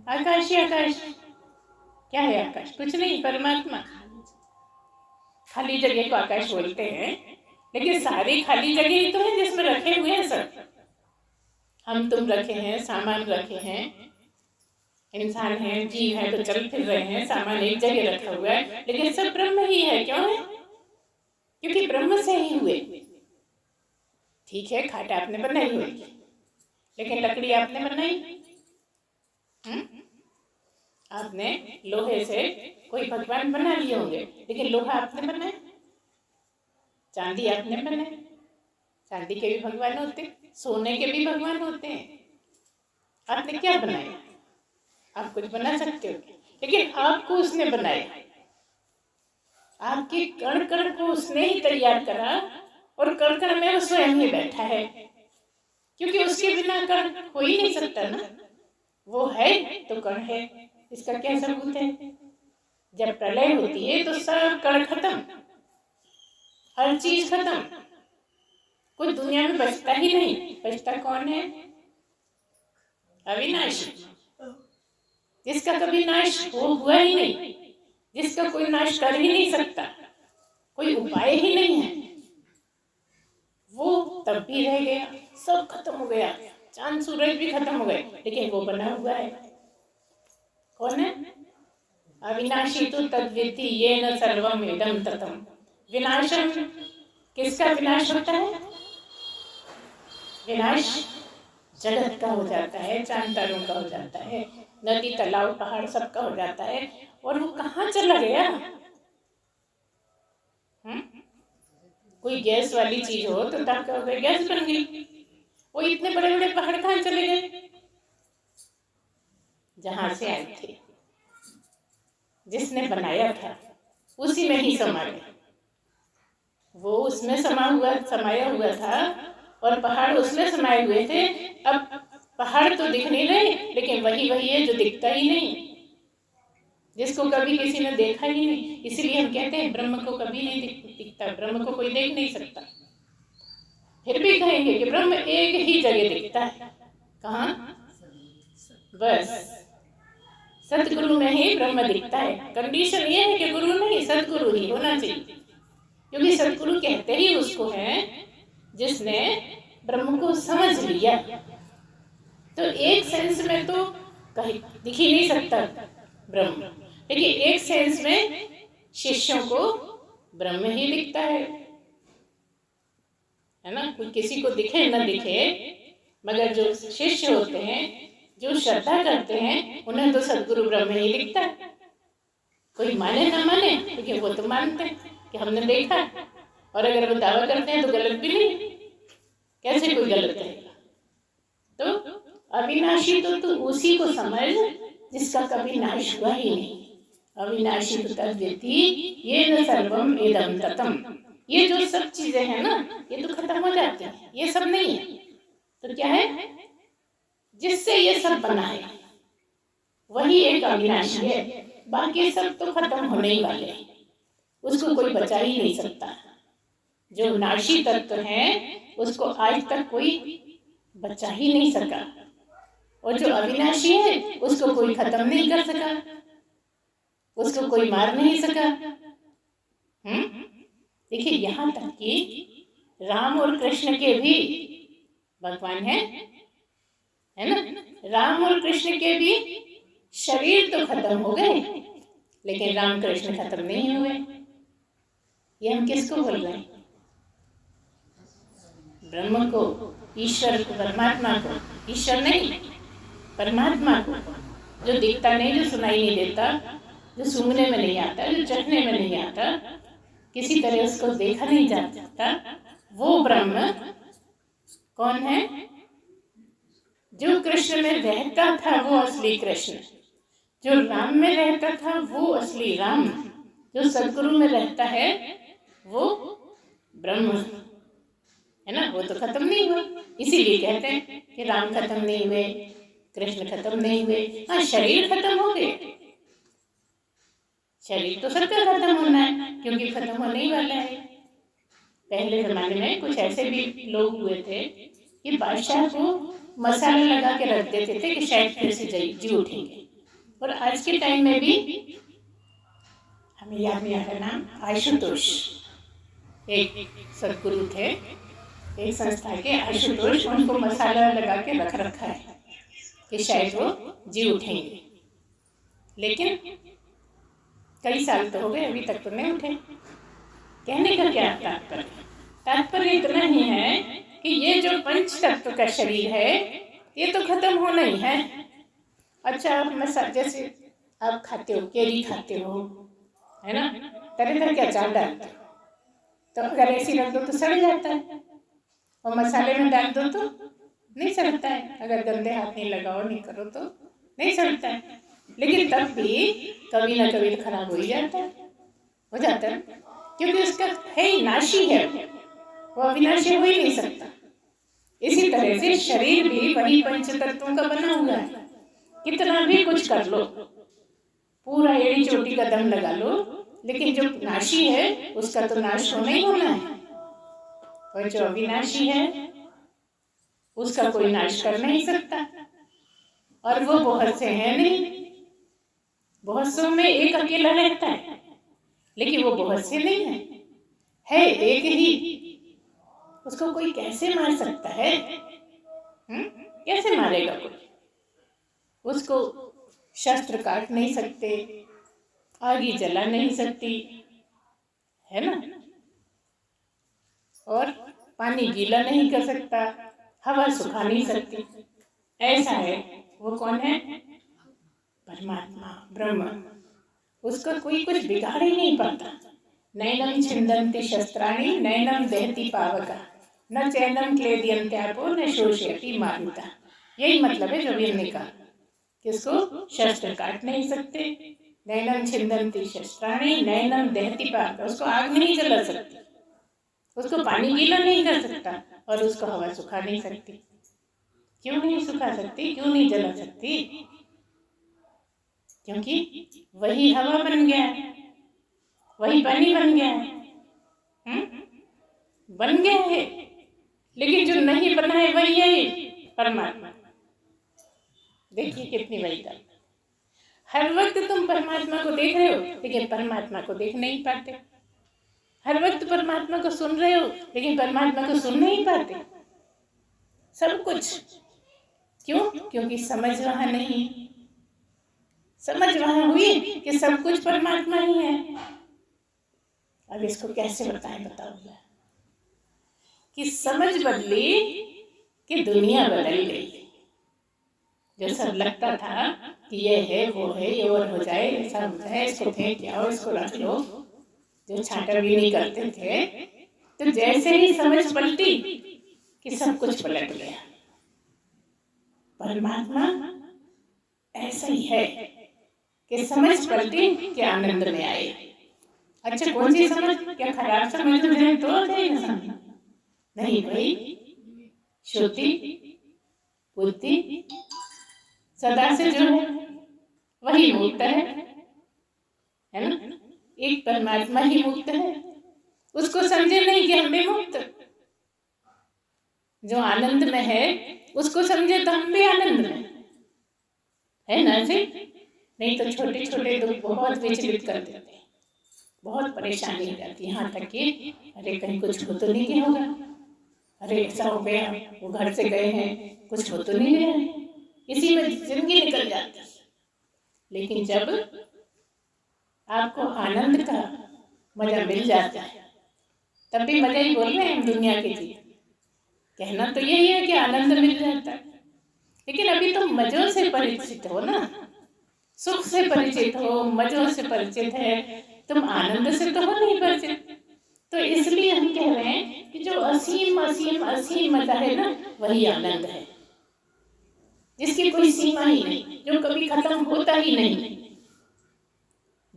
आकाश ही आकाश। क्या है आकाश? कुछ नहीं, परमात्मा। खाली जगह को आकाश बोलते हैं, लेकिन सारी खाली जगह ही तो है जिसमें रखे हुए हैं सब। हम तुम रखे हैं, सामान रखे हैं, इंसान हैं, जीव हैं तो चल फिर रहे हैं, सामान एक जगह रखा हुआ है, लेकिन सब ब्रह्म ही है। क्यों है? क्योंकि ब्रह्म से ही हुए। ठीक है, खाट आपने बनाई होगी, लेकिन लकड़ी आपने बनाई? आपने लोहे से कोई भगवान बना लिए होंगे, लेकिन लोहा आपने बनाया। चांदी आपने बनाई, चांदी के भी भगवान होते, सोने के भी भगवान होते हैं। आपने क्या बनाया? आप कुछ बना सकते हो, लेकिन आपको उसने बनाया। आपके कण कण को उसने ही तैयार करा, और कण कण में वो स्वयं ही बैठा है, क्योंकि उसके बिना कण हो ही नहीं सकता ना। वो है तो कण है। इसका क्या सबूत है? जब प्रलय होती है तो सब कण खत्म, हर चीज खत्म, कुछ दुनिया में बचता ही नहीं। बचता कौन है? अविनाशी, जिसका कभी नाश हुआ ही नहीं, जिसका कोई नाश कर ही नहीं सकता, कोई उपाय ही नहीं है। वो तब भी रह गया, सब खत्म हो गया, चांद सूरज भी खत्म हो गए, लेकिन वो बना हुआ है। कौन है? अविनाशी तो तद्विद्धि येन सर्वम इदं ततम्। विनाशम, किसका विनाश होता है? विनाश जगत का हो जाता है, चांद तारों का हो जाता है, नदी तालाब पहाड़ सबका हो जाता है। और वो कहाँ चला गया? कोई गैस वाली चीज हो तो तब क्या हो गया? गैस बन गई। वो इतने बड़े बड़े पहाड़ कहाँ चले गए? जहां से आए थे, जिसने बनाया था उसी में ही समा गए। वो उसमें समाया हुआ था, और पहाड़ उसमें समाये हुए थे। अब पहाड़ तो दिख नहीं रहे, लेकिन वही है जो दिखता ही नहीं, जिसको कभी किसी ने देखा ही नहीं। इसीलिए हम कहते हैं ब्रह्म को कभी नहीं दिखता, ब्रह्म को कोई देख नहीं सकता। फिर भी कहेंगे कि ब्रह्म एक ही जगह दिखता है। कहाँ? बस सतगुरु में ही ब्रह्म दिखता है। कंडीशन ये है कि गुरु नहीं, सतगुरु ही होना चाहिए, क्योंकि सतगुरु कहते ही उसको है जिसने ब्रह्म को समझ लिया। तो एक सेंस में तो कहीं दिख ही नहीं सकता ब्रह्म, लेकिन एक सेंस में शिष्यों को ब्रह्म ही दिखता है ना। कोई किसी को दिखे न दिखे, मगर जो शिष्य होते हैं जो श्रद्धा करते हैं उन्हें तो सदगुरु ब्रह्म ही लिखता है। कोई माने ना माने, लेकिन वो तो मानते हैं कि हमने देखा है, और अगर वो दावा करते हैं तो गलत भी नहीं। कैसे कोई गलत है? तो अविनाशी तो तू उसी को समझ जिसका कभी नाश हुआ ही नहीं। अविनाशी तो तद्विति ये न सर्वम इदं ततम। ये जो सब चीजें हैं ना, ये तो खत्म हो जाती हैं, ये सब नहीं है। तो क्या है? जिससे ये सब बना है वही एक अविनाशी है। बाकी सब तो खत्म होने ही वाले हैं, उसको कोई बचा ही नहीं सकता। जो नाशी तत्व है उसको आज तक कोई बचा ही नहीं सका, और जो अविनाशी है उसको कोई खत्म नहीं कर सका, उसको कोई मार नहीं सका। देखिए, यहाँ तक कि राम और कृष्ण के भी भगवान है ना? राम और कृष्ण के भी शरीर तो खत्म हो गए, लेकिन राम कृष्ण खत्म नहीं हुए। ये हम किसको बोल रहे हैं? ब्रह्म को, ईश्वर को, परमात्मा को। ईश्वर नहीं, परमात्मा को, जो दिखता नहीं, जो सुनाई नहीं देता, जो सूंघने में नहीं आता, जो चखने में नहीं आता, किसी तरह उसको देखा नहीं जा सकता, वो ब्रह्म कौन है? जो कृष्ण में रहता था वो असली कृष्ण, जो राम में रहता था वो असली राम, जो सदगुरु में रहता है वो ब्रह्म है ना। वो तो खत्म नहीं हुआ, इसीलिए कहते हैं कि राम खत्म नहीं हुए, कृष्ण खत्म नहीं हुए। हाँ, शरीर खत्म हो गए, शरीर तो सबका खत्म होना है, क्योंकि खत्म होने ही वाला है। पहले जमाने में कुछ ऐसे भी लोग हुए थे कि बादशाह को मसाला लगा के रख देते थे कि शायद फिर से जी उठेंगे। और आज के टाइम में भी हमें याद नहीं आ रहा नाम, आशुतोष एक सदगुरु थे, एक संस्था के आशुतोष, उनको मसाला लगा के रख रखा है कि शायद वो जी उठेंगे। लेकिन कई साल तो हो गए, अभी तक तो नहीं उठे। कहने का क्या तात्पर्य? तात्पर्य इतना ही है कि ये जो पंच तत्व का शरीर है ये तो खत्म होना ही है। अच्छा, आप जैसे आप खाते हो, केरी खाते हो, है ना, तरह तरह के अचार डालते हो, तो अगर ऐसी रख दो तो सड़ जाता है, और मसाले में डाल दो तो नहीं सड़ता है। अगर गंदे हाथ नहीं लगाओ, नहीं करो तो नहीं सड़ता है। लेकिन तब भी कभी ना कभी तो खराब हो ही जाता है, क्योंकि उसका है ही नाशी है, वो अविनाशी हो ही नहीं सकता। इसी तरह से शरीर भी वही पंच तत्वों का बना हुआ है। कितना भी कुछ कर लो, पूरा एड़ी चोटी का दम लगा लो, लेकिन जो नाशी है उसका तो नाश होना ही होना है, और जो अविनाशी है उसका कोई नाश कर नहीं सकता। और वो बहुत से हैं नहीं, बहुत सौ में एक अकेला रहता है, लेकिन वो बहुत से नहीं है एक ही। उसको कोई कैसे मार सकता है? कैसे मारेगा कोई? उसको शस्त्र काट नहीं सकते, आग जला नहीं सकती, है ना, और पानी गीला नहीं कर सकता, हवा सुखा नहीं सकती। ऐसा है, वो कौन है? परमात्मा, ब्रह्म। उसको कोई कुछ बिगाड़ ही नहीं पाता। नैनम छिन्दन्ति शस्त्राणि नैनम दहति पावका न चैनम क्लेदयन्त्यापो न शोषयति मारुता। यही मतलब है जो भी हमने कहा, किसको शस्त्र काट नहीं सकते, नैनम छिन्दन्ति शस्त्राणि नैनम दहति पावका, उसको आग नहीं जला सकती, उसको पानी गीला नहीं कर सकता, और उसको हवा सुखा नहीं सकती। क्यों नहीं सुखा सकती, क्यों नहीं जला सकती? क्योंकि वही हवा बन गया है, वही पानी बन गया है, बन गया है। लेकिन जो नहीं बना है वही है परमात्मा। देखिए कितनी बड़ी बात। हर वक्त तुम परमात्मा को देख रहे हो, लेकिन परमात्मा को देख नहीं पाते। हर वक्त परमात्मा को सुन रहे हो, लेकिन परमात्मा को सुन नहीं पाते। सब कुछ क्यों? क्योंकि समझ वहां नहीं। समझ वहां हुई कि सब कुछ परमात्मा ही है। अब इसको कैसे बताएं, बताओ। कि समझ बदली कि दुनिया बदल गई। जो सब लगता था कि ये है वो है, ये और हो जाए, ऐसा हो जाए, इसको फेंक आओ, इसको रख लो, जो छाटा भी नहीं करते थे, तो जैसे ही समझ पलटी कि सब कुछ पलट गया। परमात्मा ऐसा ही है कि समझ पलटी कि आनंद में आए। अच्छा, कौन सी समझ? क्या खराब समझ हो जाए तो हो जाएगा समझ? नहीं भाई, श्रुति बुद्धि सदा से जो है वही मुक्त है ना? एक परमात्मा ही मुक्त है। उसको समझे नहीं कि हम भी मुक्त, जो आनंद में है उसको समझे तो हम भी आनंद में है ना जी? नहीं तो छोटे छोटे दुख बहुत विचलित कर देते हैं, बहुत परेशानी हो जाती है। यहाँ तक कि अरे कहीं कुछ हो तो नहीं गया होगा, अरे ऐसा हो गया, वो घर से गए हैं, कुछ हो तो नहीं गया, इसी में जिंदगी निकल जाती है। लेकिन जब आपको आनंद का मजा मिल जाता है, तब भी मजा ही बोल रहे हैं हम दुनिया के जी। कहना तो यही है कि आनंद मिल जाता है, लेकिन अभी तो मजों से परिचित हो ना, सुख से परिचित हो, मजों से परिचित है, तुम आनंद से तो हो नहीं परिचित। तो इसलिए हम कह रहे हैं कि जो असीम असीम असीम मजा है ना, वही आनंद है, जिसकी कोई सीमा ही नहीं, जो कभी खत्म होता ही नहीं,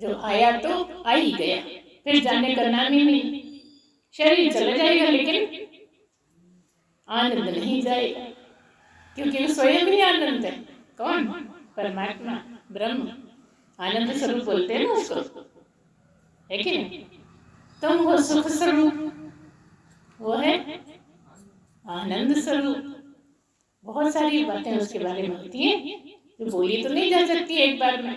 जो आया तो आ ही गया, फिर जाने का नाम ही नहीं। शरीर चला जाएगा लेकिन आनंद नहीं जाएगा, क्योंकि वो स्वयं ही आनंद है। कौन? परमात्मा, ब्रह्म, आनंद स्वरूप बोलते हैं ना उसको, है कि नहीं? तुम हो सुख स्वरूप, वो है आनंद स्वरूप। बहुत सारी बातें उसके बारे में होती हैं जो बोली तो नहीं जा सकती एक बार में,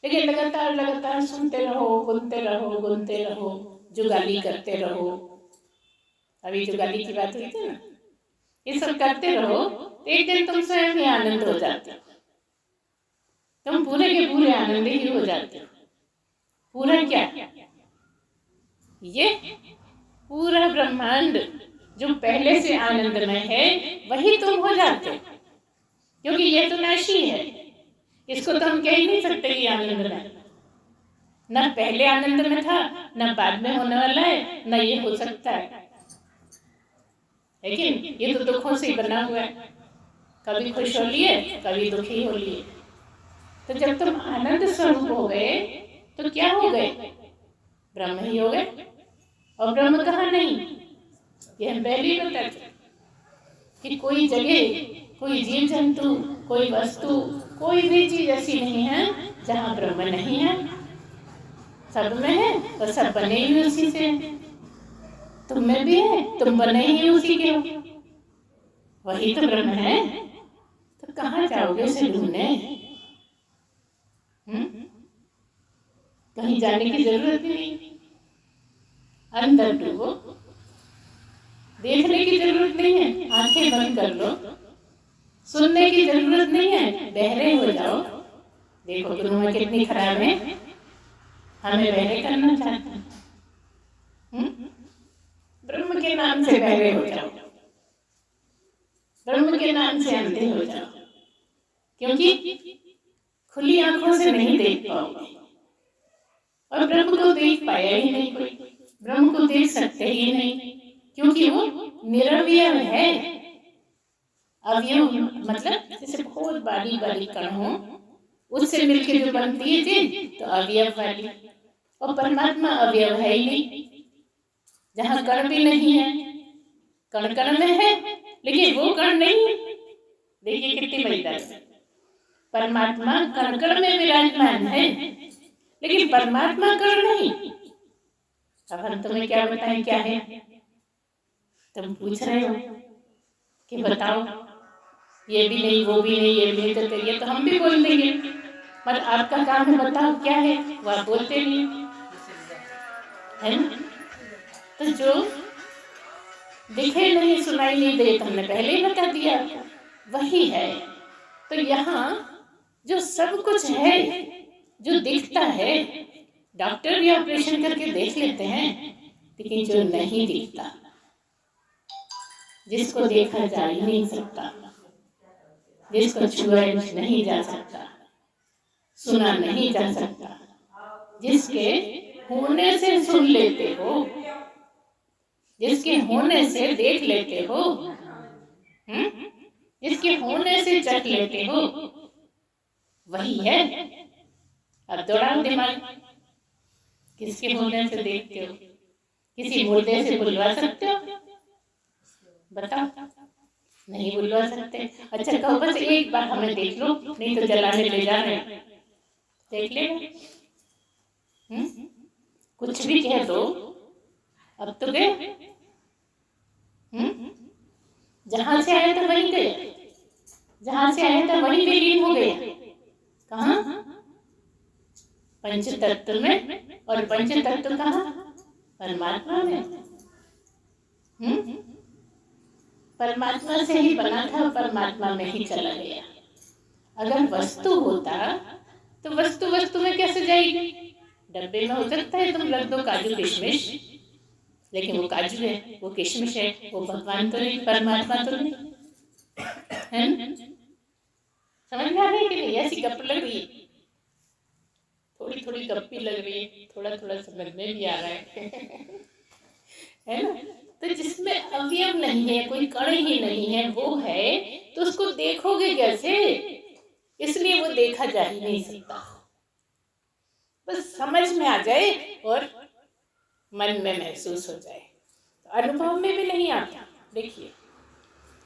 लेकिन लगातार लगातार सुनते रहो, गुनते रहो, गुनते रहो, जुगाली करते रहो। अभी जुगाली की बात हुई थी ना, ये सब करते रहो, एक दिन तुम स्वयं ही आनंद हो जाते हो, तुम पूरे के पूरे आनंद ही हो जाते हो। पूरा क्या? ये पूरा ब्रह्मांड जो पहले से आनंद में है, वही तुम हो जाते हो, क्योंकि ये तो नाशी है, इसको तो हम कह ही नहीं सकते कि आनंद में, न पहले आनंद में था, न बाद में होने वाला है, न ये हो सकता है। लेकिन ये तो दुखों से बना हुआ है, कभी खुश हो लिए, कभी दुखी हो लिए। तो जब तुम आनंद स्वरूप हो गए तो क्या हो गए? ब्रह्म ही हो गए। और ब्रह्म कहाँ नहीं, ये हम पहले ही बता चुके कि कोई जगह, कोई जीव जंतु, कोई वस्तु, कोई भी चीज ऐसी नहीं है जहाँ ब्रह्म नहीं है। सब में है और सब बने ही उसी से। तुम में भी है, तुम बने ही उसी के हो, वही तो ब्रह्म है। तो कहाँ जाओगे उसे ढूंढने? कहीं जाने की जरूरत नहीं, अंदर डूबो, देखने की जरूरत नहीं है, आंखें बंद कर लो, सुनने की जरूरत नहीं है, बहरे हो जाओ। देखो गुरु कितनी खराब है, हमें बहरे करना चाहते हैं। ब्रह्म के नाम से बहरे हो जाओ, ब्रह्म के नाम से अंधे हो जाओ, क्योंकि खुली आंखों से नहीं देख पाओगे, और ब्रह्म को देख पाया ही नहीं कोई, ब्रह्म को देख सकते ही नहीं, क्योंकि वो निरवयव है। अवयव मतलब जैसे बहुत बारीक बारीक कण हो, उससे मिलके जो बनती है चीज, तो अवयव वाली। और परमात्मा अवयव है ही नहीं, जहाँ कण भी नहीं है, कण कण में है लेकिन वो कण नहीं है। देखिए कितनी बड़ी बात है, परमात्मा कण कण में विराजमान है, लेकिन परमात्मा कण नहीं। अब हम तुम्हें क्या बताएं क्या है? तुम पूछ रहे हो कि बताओ, ये भी नहीं, वो भी नहीं, ये भी नहीं, तो ये तो हम भी बोल देंगे, पर आपका काम है बताओ क्या है, वो आप बोलते नहीं है ना। तो जो दिखे नहीं, सुनाई नहीं दे, तो हमने पहले ही बता दिया, वही है। तो यहाँ जो सब कुछ है, जो दिखता है, डॉक्टर भी ऑपरेशन करके देख लेते हैं, लेकिन जो नहीं दिखता, जिसको देखा जा ही नहीं सकता, जिसको छुआ नहीं जा सकता, सुना नहीं जा सकता, जिसके होने से सुन लेते हो, जिसके होने से देख लेते हो, जिसके होने से चख लेते हो, वही है। अब दौड़ाओ दिमाग, किसके होने से देखते हो? किसी मुर्दे से बुलवा सकते हो? बताओ, नहीं बुलवा सकते। अच्छा कहो बस एक बार हमें देख लो, नहीं तो जलाने ले जा रहे हैं, देख ले। कुछ भी कह दो, अब तो गए। जहां से आया था वहीं गए, जहां से आया था वहीं विलीन हो गया। कहाँ? पंच तत्व में। और पंच तत्व कहाँ? परमात्मा में। परमात्मा से ही बना था, परमात्मा में ही चला गया। अगर वस्तु होता तो वस्तु वस्तु में कैसे जाएगी? डब्बे में हो सकता है तुम रख दो काजू किशमिश, लेकिन वो काजू है, वो किशमिश है, वो भगवान तो नहीं, परमात्मा तो नहीं है ना? समझ में आ रही है कि नहीं? ऐसी गप लग रही, थोड़ी थोड़ी गप्पी लग रही है, थोड़ा थोड़ा समझ में भी आ रहा है ना? तो जिसमें अवयव नहीं है, कोई कण ही नहीं है, वो है तो उसको देखोगे कैसे? इसलिए वो देखा जा ही नहीं सकता। बस समझ में आ जाए और मन में महसूस हो जाए, तो अनुभव में भी नहीं आता। देखिए,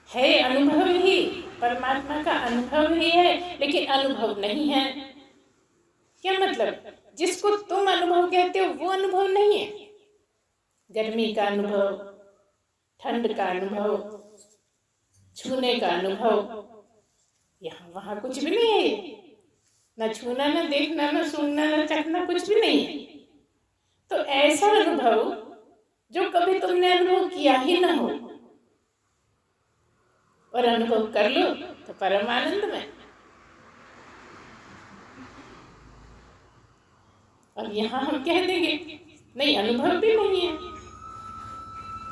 है अनुभव ही, परमात्मा का अनुभव ही है, लेकिन अनुभव नहीं है। क्या मतलब? जिसको तुम अनुभव कहते हो वो अनुभव नहीं है। गर्मी का अनुभव, ठंड का अनुभव, छूने का अनुभव, यहाँ वहाँ कुछ भी नहीं है। न छूना, न देखना, न सुनना, न चखना, कुछ भी नहीं है। तो ऐसा अनुभव जो कभी तुमने अनुभव किया ही ना हो, और अनुभव कर लो तो परम आनंद में। और यहाँ हम कह देंगे नहीं, अनुभव भी नहीं है,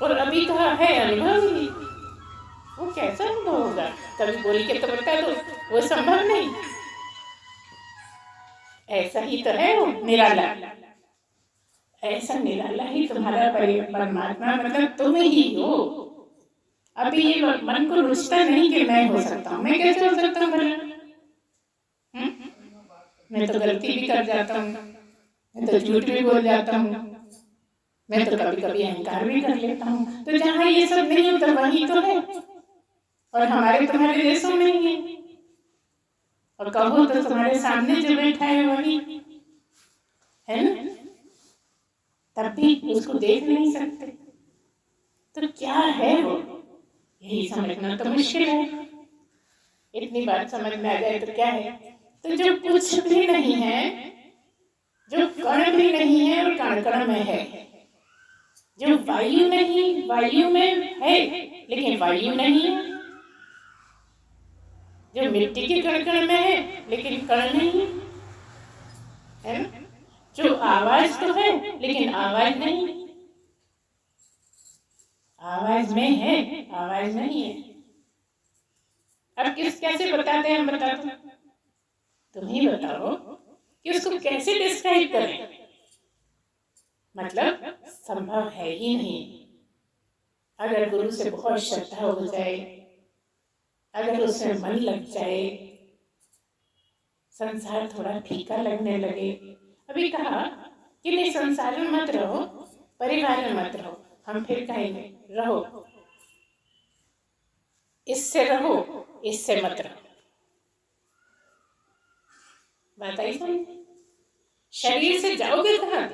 और अभी कहा है अनुभव ही, वो कैसा अनुभव होगा? कभी बोल के तो बता दो, वो संभव नहीं। ऐसा ही तो है वो निराला, ऐसा निराला ही तुम्हारा परमात्मा, मतलब तुम ही हो। अभी ये मन को रुचता नहीं कि मैं हो सकता हूँ। मैं कैसे हो सकता हूँ भला? मैं तो गलती भी कर जाता हूँ, मैं तो झूठ भी बोल जाता हूँ, मैं तो कभी कभी अहंकार भी कर लेता हूँ। तो जहाँ ये सब नहीं होता वही तो है, और हमारे तुम्हारे देशों में ही है। और कहो तो तुम्हारे सामने जो बैठा है वही है ना, तब भी उसको देख नहीं सकते। तो क्या है वो? यही समझना तो मुश्किल है। इतनी बात समझ में आ जाए तो क्या है? तो जो कुछ भी नहीं है, जो कण भी नहीं है और कण कण में है, जो वायु नहीं, वायु में है लेकिन वायु नहीं है, जो मिट्टी के कण कण में है लेकिन कण नहीं है ना, जो आवाज तो है लेकिन आवाज नहीं, आवाज में है, आवाज नहीं है। अब कैसे बताते हैं? हम बता दो, तुम ही बताओ कि उसको कैसे डिस्क्राइब करें। मतलब संभव है ही नहीं। अगर गुरु से बहुत श्रद्धा हो जाए, अगर उसमें मन लग जाए, संसार थोड़ा फीका लगने लगे। अभी कहा कि नहीं, संसार में मत रहो, परिवार में मत रहो। हम फिर कहेंगे रहो, इससे रहो, इससे मत रहो। बात आई समझ? शरीर से जाओगे कहाँ?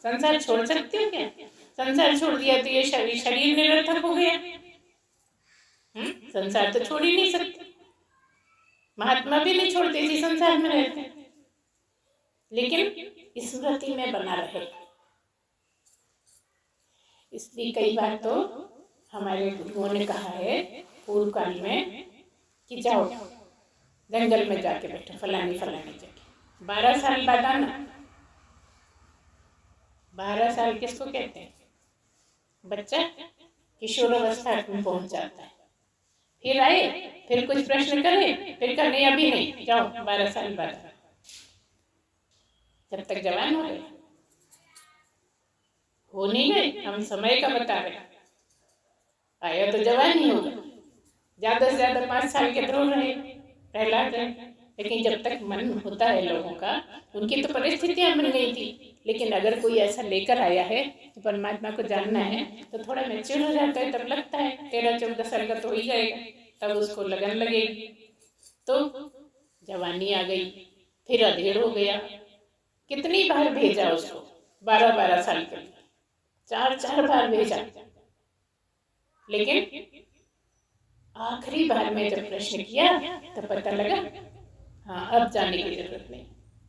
संसार छोड़ सकते हो क्या? संसार छोड़ दिया तो ये शरीर निरर्थक हो गया। संसार तो छोड़ ही नहीं सकते। महात्मा भी नहीं छोड़ते, इसी संसार में रहते, लेकिन स्मृति में बना रहे। इसलिए कई बार तो हमारे गुरुओं ने कहा है पूर्व काल में कि जाओ जंगल में जाके बैठो फलानी फलानी जगह, 12 साल बाद आना। 12 साल किसको कहते हैं? बच्चा किशोरावस्था में पहुंच जाता है, फिर आए, फिर कुछ प्रश्न करे, फिर कहा नहीं अभी नहीं, जाओ 12 साल बाद, जब तक जवान हो नहीं गए। हम समय का बता रहे, आया तो जवान ही होगा, ज्यादा से ज्यादा 5 साल के ध्रुव रहे, प्रहलाद रहे। लेकिन जब तक मन होता है लोगों का, उनकी तो परिस्थितियां बन गई थी। लेकिन अगर कोई ऐसा लेकर आया है तो परमात्मा को जानना है, तो थोड़ा मैच्योर हो जाता है, तब लगता है 13-14 साल का तो हो ही जाएगा, तब उसको लगन लगेगी। तो जवानी आ गई, फिर अधेड़ हो गया। कितनी बार भेजा उसको, 12-12 साल के लिए 4-4 बार भेजा। लेकिन आखिरी बार में जब प्रश्न किया तो पता लगा हाँ अब जाने की जरूरत नहीं,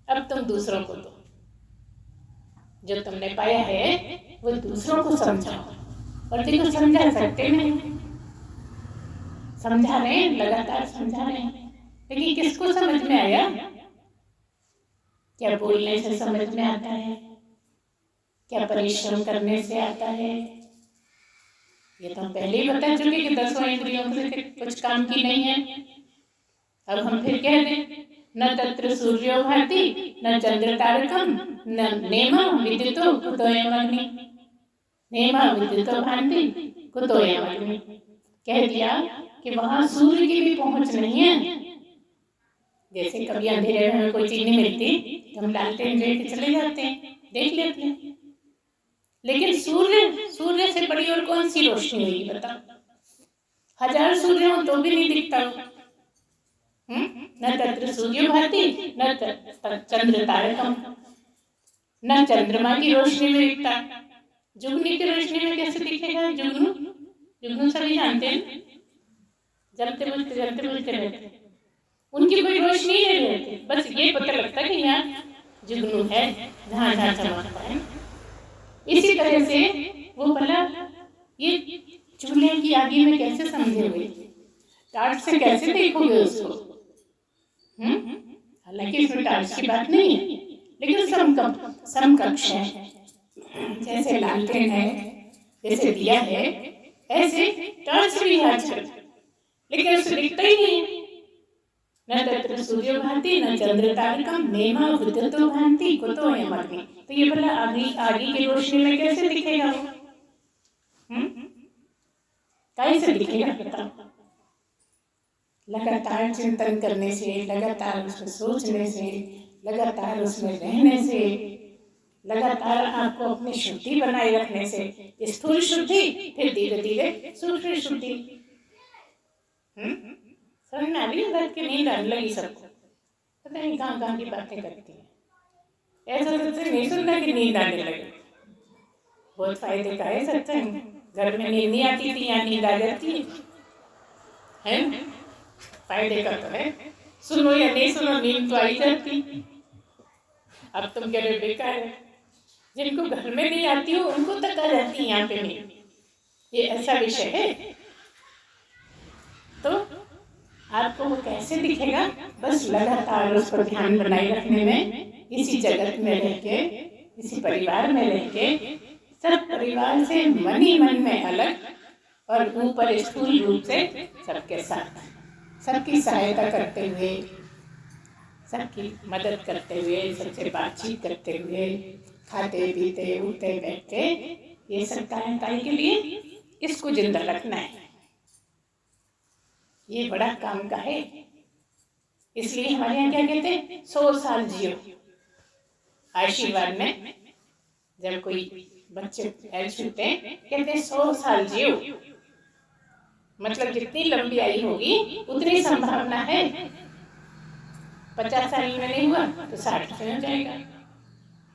अब तुम दूसरों को दो, जो तुमने पाया है वो दूसरों को समझाओ। और देखो समझा सकते नहीं, समझा रहे, लगातार समझा रहे, लेकिन किसको समझ में आया? क्या बोलने से समझ में आता है? क्या परिश्रम करने से आता है? ये तो हम पहले ही बता चुके कि 10 इंद्रियों से कुछ काम की नहीं है। अब हम फिर कह दें न तत्र सूर्यो भाति न चंद्र तारकम न नेमा विद्युतो कुतोयम अग्नि, नेमा विद्युतो भाति कुतोयम अग्नि। कह दिया कि वहां सूर्य की भी पहुंच नहीं है। जैसे कभी अंधेरे में हमें कोई चीज नहीं मिलती तो हम लालटेन लेके चले जाते हैं, देख लेते हैं। लेकिन सूर्य से बड़ी और कौन सी रोशनी होगी बताओ? 1000 सूर्य हो तो भी नहीं दिखता। न तत्र सूर्यो भाति न चंद्र तारकम, न चंद्रमा की रोशनी में दिखता। जुगनी की रोशनी में कैसे दिखेगा? जुगनू सभी जानते हैं, जलते बुझते रहते, उनकी कोई रोशनी नहीं रहती, बस ये पता लगता है कि यहाँ जुगनू है, जहाँ जहाँ चमकता है। इसी तरह से वो भला ये चूल्हे की आगे में कैसे समझोगे, टार्च से कैसे देखोगे उसको? हालांकि इसमें टार्च की बात नहीं है, लेकिन समकक्ष है। जैसे लालटेन है, जैसे दिया है, ऐसे टॉर्च भी है आजकल, लेकिन उसे दिखता ही नहीं है। न तत्र सूर्यो भाति न चंद्र तारकम नेमा विद्युतो भाति कुतोयम अग्नि। तो ये भला आगे की रोशनी में कैसे दिखेगा वो? कैसे दिखेगा बताओ? लगातार चिंतन करने से, लगातार उसमें सोचने से, लगातार उसमें रहने से, लगातार आपको अपनी शुद्धि बनाए रखने से, स्थूल शुद्धि फिर धीरे धीरे सूक्ष्म शुद्धि। समझ में आ रही है? की नींद आने लगी सबको, पता नहीं कहाँ की बातें करती है। ऐसा सत्संग नहीं सुनना कि नींद आने लगे। बहुत फायदे का है सत्संग। घर में नींद नहीं आती थी, यहाँ नींद आ जाती है। फायदे का तो है, सुनो या नहीं सुनो नींद तो आई जाती। अब तुम कह रहे बेकार है, जिनको घर में नहीं आती हो उनको तक आ जाती है यहाँ पे नींद। ये ऐसा विषय है। तो आपको वो कैसे दिखेगा? बस लगातार उस पर ध्यान बनाए रखने में, इसी जगत में रह के, इसी परिवार में रह के, सब परिवार से मन ही मन में अलग और ऊपर स्थूल रूप से सबके साथ, सबकी सहायता करते हुए, सबकी मदद करते हुए, सबसे बातचीत करते हुए, खाते पीते उठते बैठते, ये सब काय के लिए? इसको जिंदा रखना है। ये बड़ा काम का है। इसलिए हमारे यहाँ क्या कहते हैं? 100 साल जियो। आशीर्वाद में जब कोई बच्चे पैर छूते हैं कहते हैं 100 साल जियो, मतलब जितनी लंबी आयु होगी उतनी संभावना है। 50 साल में नहीं हुआ तो 60 में हो जाएगा,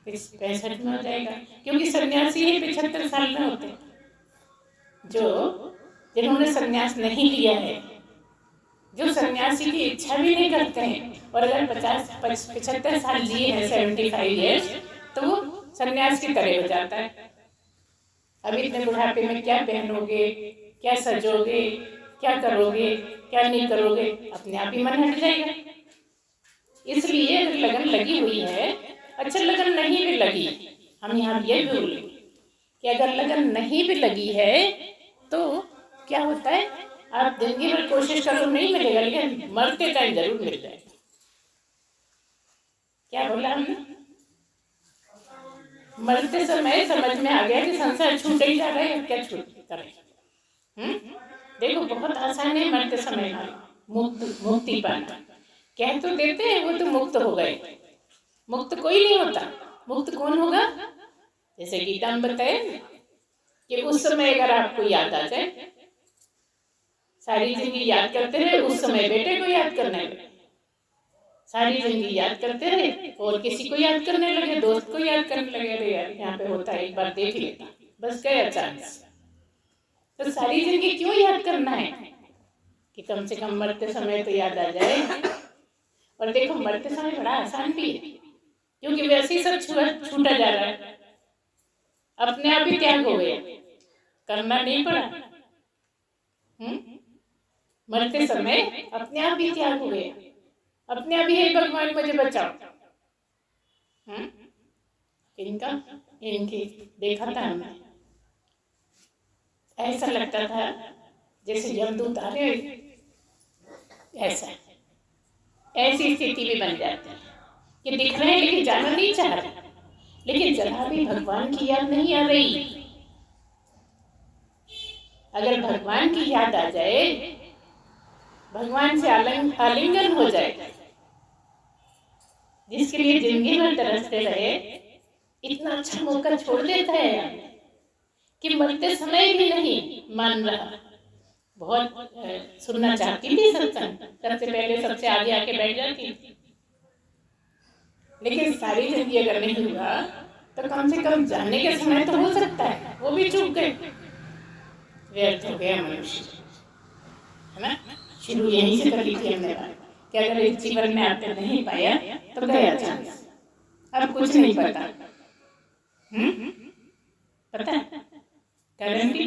65 में हो जाएगा, क्योंकि सन्यासी ही 75 साल में होते हैं। जिन्होंने सन्यास नहीं लिया है, जो सन्यासी की इच्छा भी नहीं करते हैं, और अगर 75 साल जिए हैं, 75 ईयर्स, तो वो सन्यास की तरह हो जाता है। अब इतने बुढ़ापे में क्या पहनोगे, क्या सजोगे, क्या करोगे, क्या नहीं करोगे, अपने आप ही मन हट जाएगा। इसलिए अगर लगन लगी हुई है, अच्छा लगन नहीं भी लगी, हम यहाँ ये भी बोलेंगे कि अगर लगन नहीं भी लगी है तो क्या होता है? आप जिंदगी भर कोशिश करो नहीं मिलेगा, लेकिन मरते टाइम जरूर मिल जाएगा। क्या बोला हमने? मरते समय समझ में आ गया कि संसार छूटे ही जा रहा है, क्या छूट करे। देखो बहुत आसान है मरते समय मुक्ति पाना। कह तो देते हैं वो तो मुक्त हो गए, मुक्त कोई नहीं होता। मुक्त कौन होगा? जैसे गीता में बताया कि उस समय अगर आपको याद आ जाए, सारी जिंदगी याद करते रहे, उस समय बेटे को याद करने लगे, सारी जिंदगी याद करते रहे और किसी को याद करने लगे, दोस्त को याद करने लगे, अरे यार यहाँ पे होता है एक बार देख लेता, बस गया चांस। तो सारी जिंदगी क्यों याद करना है कि कम से कम मरते समय तो याद आ जाए। और देखो मरते समय बड़ा आसान भी है, क्योंकि वैसे ही सब छूटा जा रहा है, अपने आप ही त्याग हो गया, करना नहीं पड़ा। मरते समय अपने आप ही त्याग हो गया, अपने आप ही हे भगवान मुझे बचाओ। इनकी देखा था हमने, ऐसा लगता था जैसे यमदूत आ रहे, ऐसा ऐसी स्थिति भी बन जाती है कि दिख रहे हैं लेकिन जाना नहीं चाह रहे, लेकिन जरा भी भगवान की याद नहीं आ रही। अगर भगवान की याद आ जाए, भगवान से आलिंगन हो जाए, जिसके लिए जिंदगी भर तरसते रहे, इतना अच्छा मौका छोड़ देता है कि मरते समय भी नहीं मान रहा। बहुत सुनना चाहती थी सत्संग, सबसे पहले सबसे आगे आके बैठ जाती थी, लेकिन सारी जिंदगी अगर नहीं हुआ तो कम से कम जानने के समय तो हो सकता है, वो भी चूक गए, व्यर्थ हो गया मनुष्य, है ना। शुरू यहीं से करी थी हमने बात कि अगर इस जीवन में आपने नहीं पाया तो गया चांस, अब कुछ नहीं पता। पता है गारंटी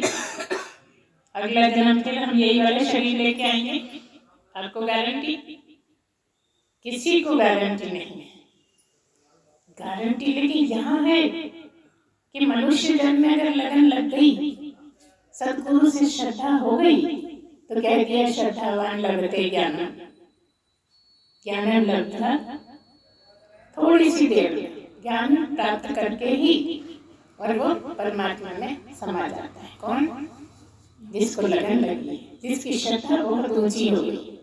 अगला जन्म फिर हम यही वाले शरीर लेके आएंगे, आपको गारंटी? किसी को गारंटी नहीं है। गारंटी लेकिन यहाँ है कि मनुष्य जन्म में अगर लगन लग गई, सदगुरु से श्रद्धा हो गई, तो कह दिया श्रद्धावान लभते ज्ञानम, ज्ञानम लब्धा, थोड़ी सी देर ज्ञान प्राप्त करके ही और वो परमात्मा में समा जाता है। कौन? जिसको लगन लगी, जिसकी श्रद्धा बहुत ऊंची हो गई,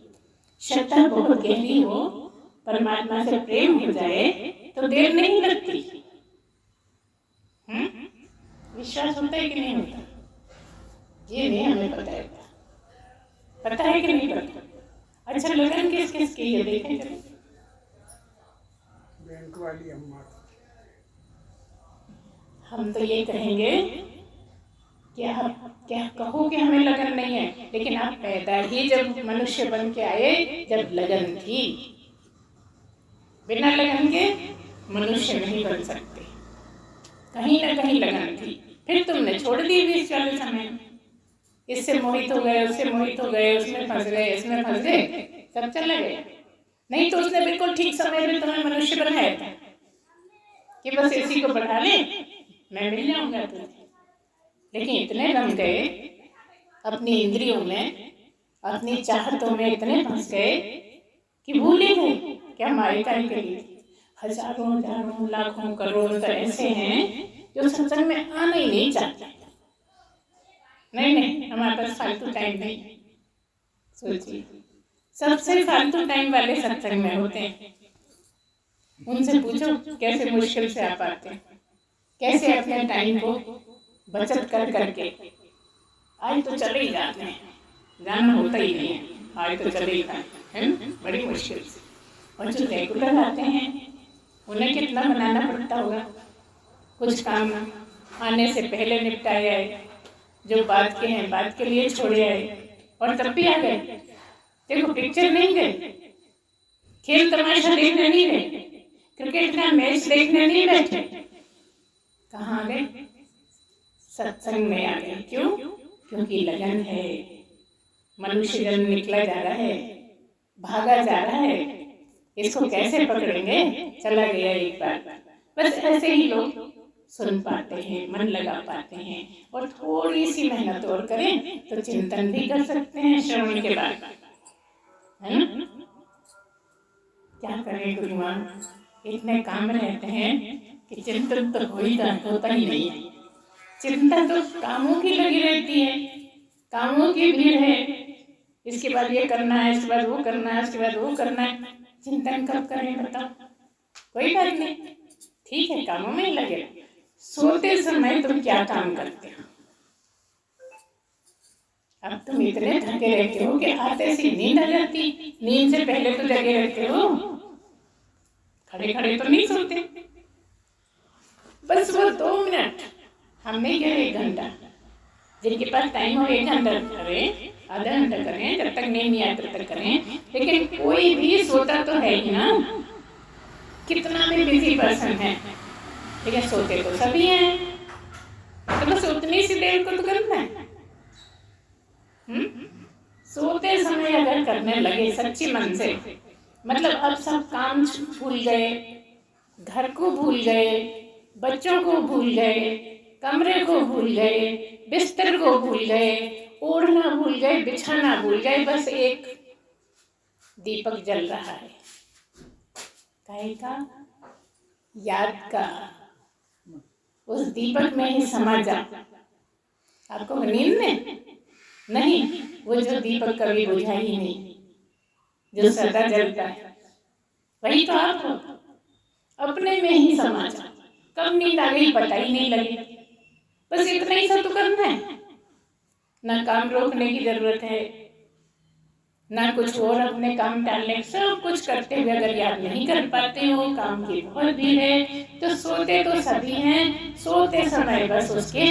श्रद्धा बहुत गहरी हो, परमात्मा से प्रेम हो जाए तो देर नहीं लगती। विश्वास होता है कि नहीं होता? ये नहीं हमें पता है, पता है कि नहीं पता? अच्छा लगन किस किस की है देखें चलो। बैंक वाली अम्मा, हम तो ये कहेंगे कि आप क्या कहो कि हमें लगन नहीं है, लेकिन आप पैदा ही जब मनुष्य बन के आए जब लगन थी, बिना लगन के मनुष्य नहीं बन सकते, कहीं ना कहीं लगन थी। फिर तुमने छोड़ दी 20-40 समय, इससे मोहित हो गए, उससे मोहित हो गए, उसमें फंस गए, इसमें फंस गए, सब चले गए। नहीं तो उसने बिल्कुल ठीक समय में तुम्हें मनुष्य बनाया था कि बस इसी को बढ़ा ले, मैं मिल जाऊंगा तुझे। लेकिन इतने रम गए अपनी इंद्रियों में, अपनी चाहतों में इतने फंस गए कि भूल ही गए क्या मायका के लिए। हजारों हजारों लाखों करोड़ों तो ऐसे हैं जो सत्संग में आना ही नहीं चाहते। नहीं हमारे पास फालतू टाइम नहीं। सोचिए सबसे फालतू टाइम वाले सत्संग में होते हैं। उनसे पूछो कैसे मुश्किल से आप आते हैं, कैसे अपने टाइम को बचत कर करके। आज तो चले ही जाते हैं, जाना होता ही नहीं है, आज तो चले ही जाते हैं बड़ी मुश्किल से। और जो रेगुलर आते हैं उन्हें कितना बनाना पड़ता होगा, कुछ काम आने से पहले निपटाए आए, जो बात के हैं बात के लिए छोड़े आए, और तब भी आ गए। देखो पिक्चर नहीं गए, खेल तमाशा देखने नहीं गए, क्रिकेट का मैच देखने नहीं बैठे, कहाँ आ गए? सत्संग में आ गए। क्यों? क्योंकि लगन है। मनुष्य जन्म निकला जा रहा है, भागा जा रहा है, इसको कैसे पकड़ेंगे? चला गया एक बार। बस ऐसे ही लोग सुन पाते हैं, मन लगा पाते हैं। और थोड़ी सी मेहनत और करें तो चिंतन भी कर सकते हैं श्रवण के बाद, है ना। क्या करें गुरुवान, इतने काम रहते हैं कि चिंतन तो होता ही नहीं है। चिंता तो कामों की लगी रहती है, कामों की भीड़ है, इसके बाद ये करना है, इसके बाद वो करना है, इसके बाद वो करना है। चिंतन कब करें बताओ। कोई बात नहीं, ठीक है, कामों में ही लगे। सोते समय तुम क्या काम करते हो? अब तुम इतने थके रहते हो कि आते से नींद आ जाती, नींद से पहले तो जगे रहते हो, खड़े खड़े तो नहीं सोते। बस वो 2 मिनट, हम नहीं कह रहे 1 घंटा, जिनके पास टाइम हो 1 घंटा करें, आधा घंटा करें, जब तक नींद नहीं आए तब तक करें। लेकिन कोई भी सोता तो है ही ना, कितना भी बिजी पर्सन है, लेकिन सोते तो सभी हैं। तो बस उतनी सी देर को तो करना है। सोते समय अगर करने लगे सच्ची मन से, मतलब अब सब काम भूल गए, घर को भूल गए, बच्चों को भूल गए, कमरे को भूल गए, बिस्तर को भूल गए, ओढ़ना भूल गए, बिछाना भूल गए, बस एक दीपक जल रहा है, काहे का? याद का। उस दीपक में ही समा जा। आपको नींद में नहीं, वो जो दीपक कभी बुझा ही नहीं, जो सदा जलता है, वही तो आप हो। अपने में ही समा जा, कब नींद आ गई पता ही नहीं लगे। बस इतना ही सब तो करना है, ना काम रोकने की जरूरत है, ना कुछ और अपने काम टालने। सब कुछ करते हुए अगर याद नहीं कर पाते हो, काम की बहुत भीड़ है, तो सोते तो सभी हैं, सोते समय बस उसके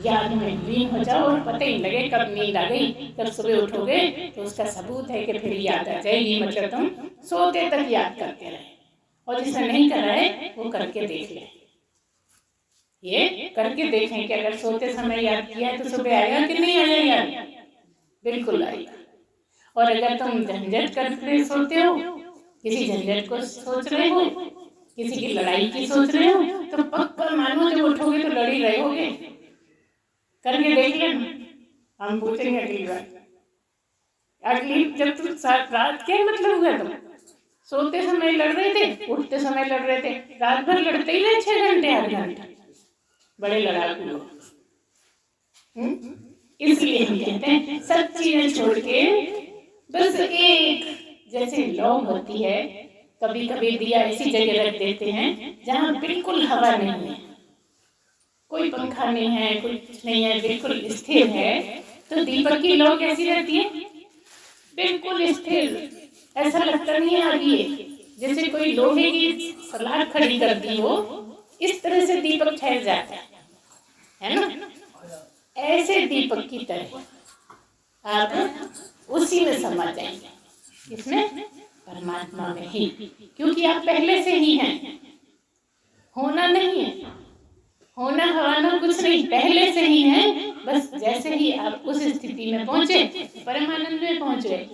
याद में लीन हो जाओ और पता ही लगे कब नींद आ गई। जब सुबह उठोगे तो उसका सबूत है कि फिर याद आ जाएगी, मतलब तुम सोते तक याद करते रहे। और जिसने नहीं करा है वो करके देख ले, ये करके देखें कि अगर सोते समय याद किया है तो सुबह आएगा कि नहीं आएगा याद? बिल्कुल आएगा। और अगर तुम झंझट करते सोते हो, किसी झंझट को सोच रहे हो, किसी की लड़ाई की सोच रहे हो, तो पक्का मानो जब उठोगे तो लड़ी रहे होगे। करके देख लेना, हम पूछेंगे अगली बार। अगली जब तुम रात क्या मतलब हुआ, तुम सोते समय लड़ रहे थे, उठते समय लड़ रहे थे, रात भर लड़ते ही रहे 6 घंटे 8 घंटे, बड़े लड़ाकू लोग। इसलिए हम कहते हैं सब चीजें छोड़ के बस एक, जैसे लौ होती है, कभी कभी दिया ऐसी जगह रख देते हैं जहाँ बिल्कुल हवा नहीं है, कोई पंखा नहीं है, कुछ नहीं है, बिल्कुल स्थिर है, तो दीपक की लौ कैसी रहती है? बिल्कुल स्थिर, ऐसा लगता नहीं आ रही है, जैसे कोई लोहे की सलाख खड़ी कर दी हो, इस तरह से दीपक ठहर जाता है ना। ऐसे दीपक की तरह आप उसी में समा जाएंगे, इसमें परमात्मा में ही, क्योंकि आप पहले से ही हैं। होना नहीं है, होना हवाना कुछ नहीं, पहले से ही हैं। बस जैसे ही आप उस स्थिति में पहुंचे, परमानंद में पहुंच गए,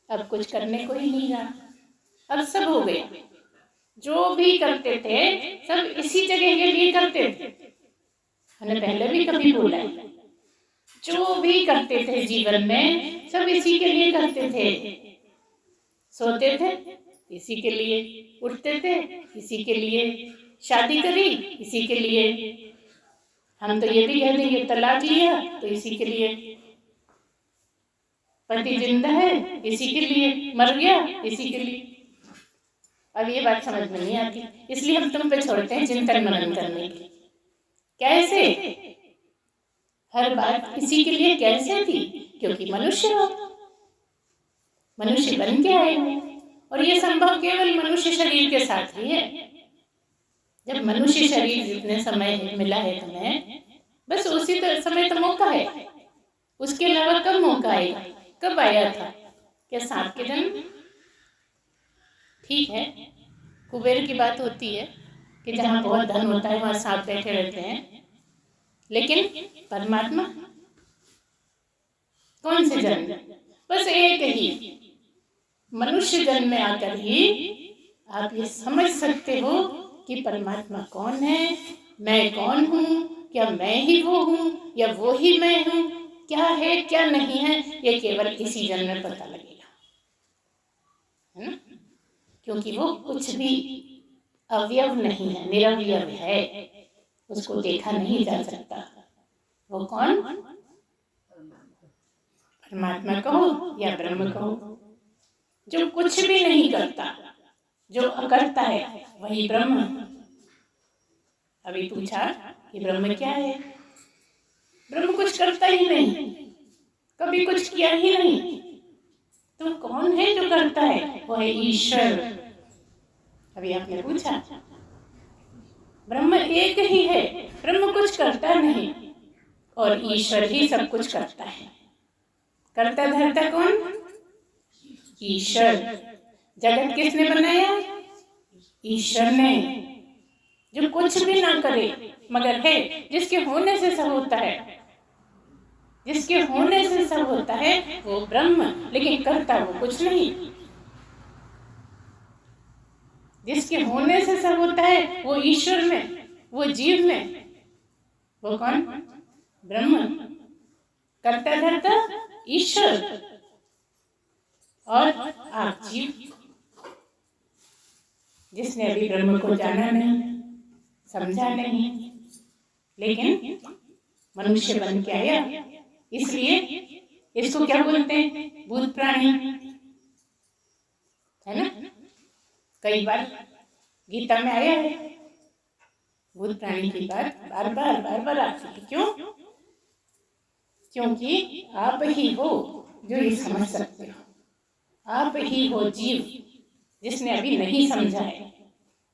अब कुछ करने को ही नहीं रहा, अब सब हो गया। जो भी करते थे सब इसी जगह के लिए करते थे, हमने पहले भी कभी बोला है, जो भी करते थे जीवन में सब इसी के लिए करते थे। सोते थे इसी के लिए, उठते थे इसी के लिए, शादी करी इसी के लिए, हम तो ये भी कह देंगे तलाक लिया तो इसी के लिए, पति जिंदा है इसी के लिए, मर गया इसी के लिए। अब ये बात समझ में नहीं आती, इसलिए हम तुम पे छोड़ते हैं चिंतन मनन करने की। कैसे? हर बात इसी के लिए कैसे थी? क्योंकि मनुष्य हो, मनुष्य बन के आए हो, और ये संभव केवल मनुष्य शरीर के साथ ही है। जब मनुष्य शरीर जितने समय मिला है तुम्हें, बस उसी समय तो मौका है, उसके अलावा कब मौका आएगा? कब आया था? क्या सांप के जन्म? ठीक है, कुबेर की बात होती है कि जहाँ बहुत धन होता है वहाँ सांप बैठे रहते हैं, लेकिन परमात्मा कौन से जन्म? बस एक ही मनुष्य जन्म में आकर ही आप ये समझ सकते हो कि परमात्मा कौन है, मैं कौन हूँ, क्या मैं ही वो हूँ या वो ही मैं हूँ, क्या है क्या नहीं है, ये केवल इसी जन्म में पता लगेगा, है ना। क्योंकि वो कुछ भी अवयव नहीं है, निरवयव है, उसको देखा नहीं जा सकता। वो कौन, परमात्मा कहो या ब्रह्म कहो, जो कुछ भी नहीं करता, जो अकर्ता है, वही ब्रह्म। अभी पूछा कि ब्रह्म क्या है, ब्रह्म कुछ करता ही नहीं, कभी कुछ किया ही नहीं, तो कौन है जो करता है, वो है ईश्वर। अभी आपने पूछा, ब्रह्म एक ही है, ब्रह्म कुछ करता नहीं और ईश्वर ही सब कुछ करता है। करता धरता कौन, ईश्वर। जगत किसने बनाया, ईश्वर ने। जो कुछ भी ना करे मगर है, जिसके होने से सब होता है, जिसके होने से सब होता है वो ब्रह्म, लेकिन करता वो कुछ नहीं। जिसके होने से सब होता है वो ईश्वर में, वो जीव में, वो कौन, ब्रह्म। करता धरता ईश्वर और आप जीव। जिसने अभी ब्रह्म को जाना नहीं, समझा नहीं, लेकिन मनुष्य बन के आया, इसलिए इसको क्या बोलते हैं, भूत प्राणी, है ना। कई बार गीता में आया है, भूत प्राणी की बात बार बार आती है। क्यों, क्योंकि आप ही हो जो ये समझ सकते हो, आप ही हो जीव जिसने अभी नहीं समझा है।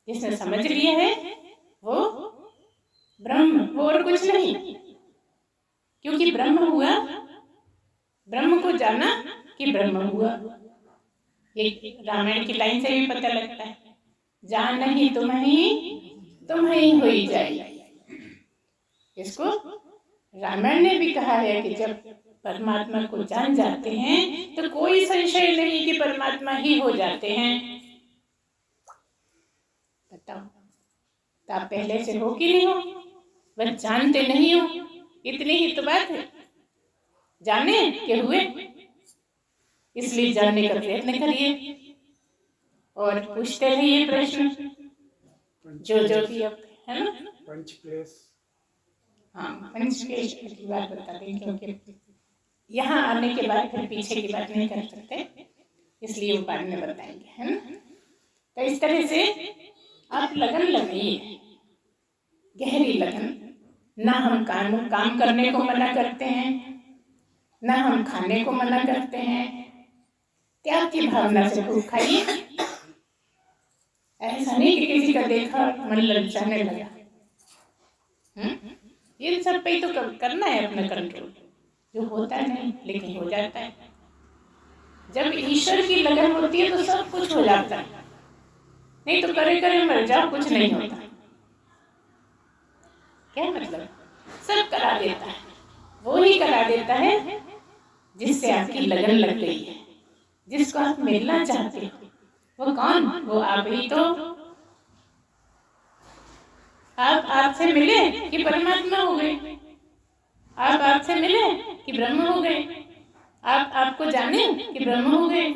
जिसने समझ लिया है वो ब्रह्म, वो और कुछ नहीं। क्योंकि ब्रह्म हुआ, ब्रह्म को जाना कि ब्रह्म हुआ। ये रामायण की लाइन से भी पता लगता है, जान नहीं तुम ही हुई जाए। इसको रामायण ने भी कहा है कि जब परमात्मा को जान जाते हैं तो कोई संशय नहीं कि परमात्मा ही हो जाते हैं। बताओ, तो आप पहले से हो कि नहीं हो, बस जानते नहीं हो, इतनी ही तो बात है। जाने के हुए, इसलिए जानने का प्रयत्न करिए और पूछते रहिए प्रश्न जो भी अब, है ना। पंचक्लेश, हाँ, पंचक्लेश की बात बता दें, क्योंकि यहाँ आने के बाद फिर पीछे की बात नहीं कर सकते, इसलिए वो बाद में बताएंगे, है ना। तो इस तरह से आप लगन लगाइए, गहरी लगन। ना हम काम करने को मना करते हैं, ना हम खाने को मना करते हैं। त्याग की भावना से खूब खाइए। ऐसा नहीं कि किसी का देखा मन ललचाने लगा। इन सब पे तो करना है अपना कंट्रोल, जो होता नहीं लेकिन हो जाता है। जब ईश्वर की लगन होती है तो सब कुछ हो जाता है, नहीं तो करे करे मर जाओ, कुछ नहीं होता। क्या मतलब, सब करा देता है, वो ही करा देता है जिससे आपकी लगन लग गई है, जिसको आप मिलना चाहते हो। वो कौन, वो आप ही तो। आप आपसे मिले कि परमात्मा हो गए, आप आपसे मिले कि ब्रह्म हो गए, आप आपको जाने कि ब्रह्म हो गए।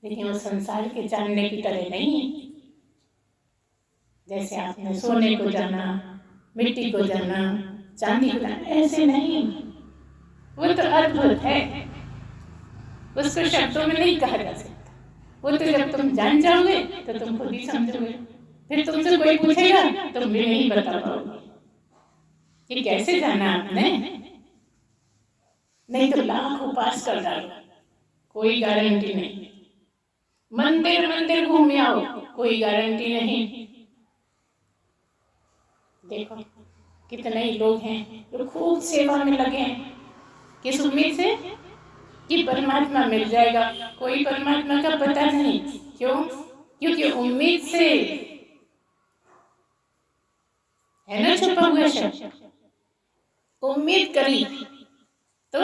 लेकिन वो संसार के जानने की तरह नहीं है। जैसे आपने सोने को जाना, मिट्टी को जाना, चांदी को जाना, ऐसे नहीं। वो तो अद्भुत है, उसको शब्दों में नहीं कहा जा सकता। वो तो जब तुम जान जाओगे तो तुम खुद ही समझोगे। फिर तुमसे कोई पूछेगा तुम भी नहीं बता पाओगे कि कैसे जाना आपने। नहीं तो लाख उपास कर डालो, कोई गारंटी नहीं। मंदिर मंदिर घूम आओ, कोई गारंटी नहीं। देखो कितने ही लोग हैं जो खूब सेवा में लगे हैं, किस उम्मीद से कि परमात्मा मिल जाएगा। कोई परमात्मा का पता नहीं। क्यों, क्योंकि उम्मीद से है ना छुपा हुआ शब्द। उम्मीद करी तो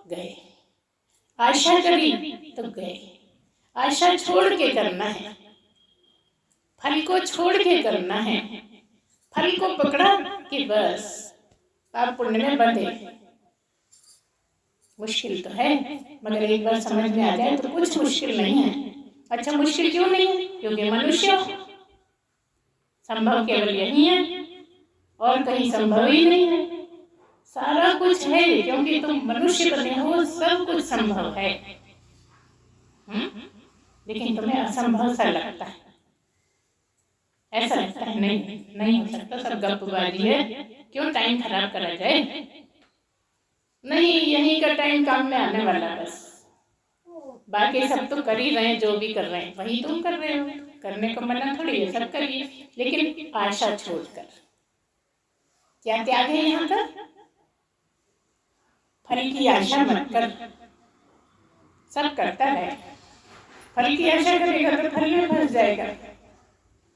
गए, आशा करी तो गए। आशा छोड़ के करना है फल को छोड़ के करना है। फल को पकड़ा कि बस पाप पुण्य में बंधे। मुश्किल तो है, मगर एक बार समझ में आ जाए तो कुछ मुश्किल नहीं है। अच्छा, मुश्किल क्यों नहीं है? क्योंकि मनुष्य हो। संभव केवल यही है और कहीं संभव ही नहीं है। सारा कुछ है, क्योंकि तुम मनुष्य बने हो, सब कुछ संभव है। लेकिन तुम्हें असंभव सा लगता है। ऐसा लगता है नहीं हो सकता, सब गप्पबाजी है, क्यों टाइम खराब करा जाए। नहीं, यहीं का टाइम काम में आने वाला, बस बाकी सब तो कर ही रहे हैं, जो भी कर रहे हैं वही तुम कर रहे हो। करने को मना थोड़ी है, सब करिए, लेकिन आशा छोड़कर। क्या त्याग है यहाँ पर? फल की आशा मत कर। सब करता है, फल की आशा करेगा तो फल में फंस जाएगा।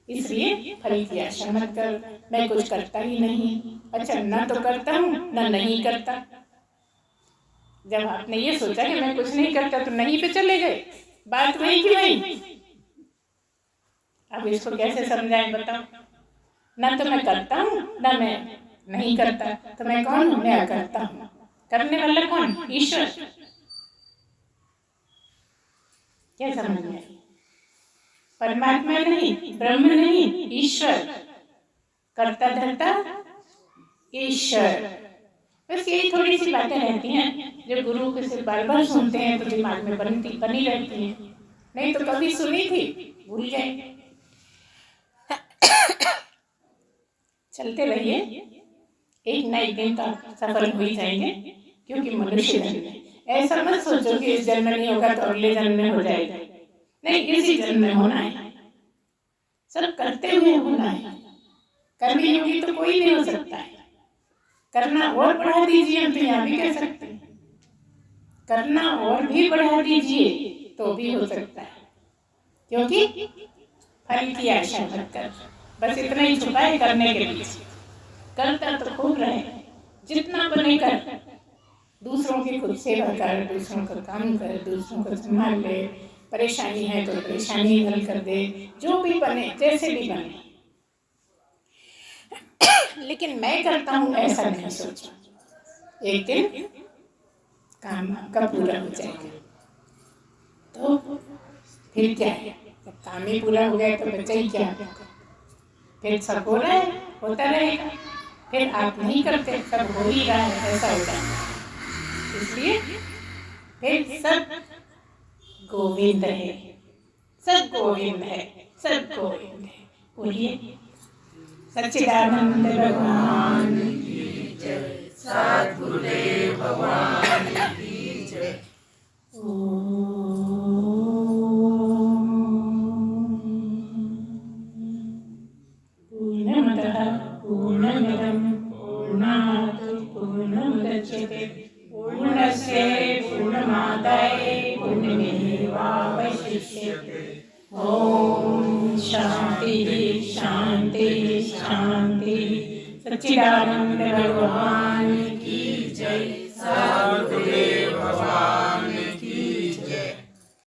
इसलिए फल की आशा मत कर। मैं कुछ करता ही नहीं, अच्छा ना तो करता हूँ ना नहीं करता। जब आपने ये सोचा कि मैं कुछ नहीं करता तो नहीं पे चले गए, बात वही की वही। अब इसको कैसे समझाएं बताओ? ना तो मैं करता हूँ ना मैं नहीं करता, तो मैं कौन हूँ? मैं करता हूँ। करने वाला कौन? ईश्वर। क्या समझ में? परमात्मा नहीं, ब्रह्म नहीं, ईश्वर। करता धरता ईश्वर। बस यही थोड़ी सी बातें रहती हैं जो गुरु के से बार बार सुनते हैं तो दिमाग में बनी रहती हैं। नहीं तो कभी सुनी थी भूल गए। चलते रहिए, एक ना एक दिन तो सफल हो ही जाएंगे, क्योंकि मनुष्य जन्म है। ऐसा मत सोचो कि इस जन्म में नहीं होगा तो अगले जन्म में हो जाएगा। नहीं, इसी जन्म में होना है। सब करते हुए होना है। कर्मी योगी तो कोई नहीं हो सकता है। करना और बढ़ा दीजिए, हम तो यहाँ भी कह सकते हैं, करना और भी बढ़ा दीजिए तो भी हो सकता है। क्योंकि फल की आशा मत कर। बस इतना ही छुपा है करने के बीच। करता तो खूब रहे, जितना बने कर। दूसरों की खुद सेवा कर, दूसरों का काम कर, दूसरों को संभाल ले। परेशानी है तो परेशानी हल कर दे, जो भी बने, जैसे भी बने। लेकिन मैं करता हूँ ऐसा नहीं सोचो। एक दिन काम आपका पूरा हो जाएगा, तो फिर क्या है? जब काम ही पूरा हो गया तो बचा ही क्या? फिर सब हो रहा है, होता रहेगा। फिर आप नहीं करते, सब हो ही रहा है, ऐसा हो जाएगा। इसलिए फिर सब गोविंद है, सब गोविंद है, सब गोविंद है। बोलिए सच्चिदानंद भगवान की जय, सद्गुरुदेव भगवान की जय। पूर्णमदः पूर्णमिदं पूर्णात् पूर्णमुदच्यते पूर्णस्य पूर्णमादाय पूर्णमेवावशिष्यते। ओम शांति शांति शांति। सच्चिदानंद भगवान की जय।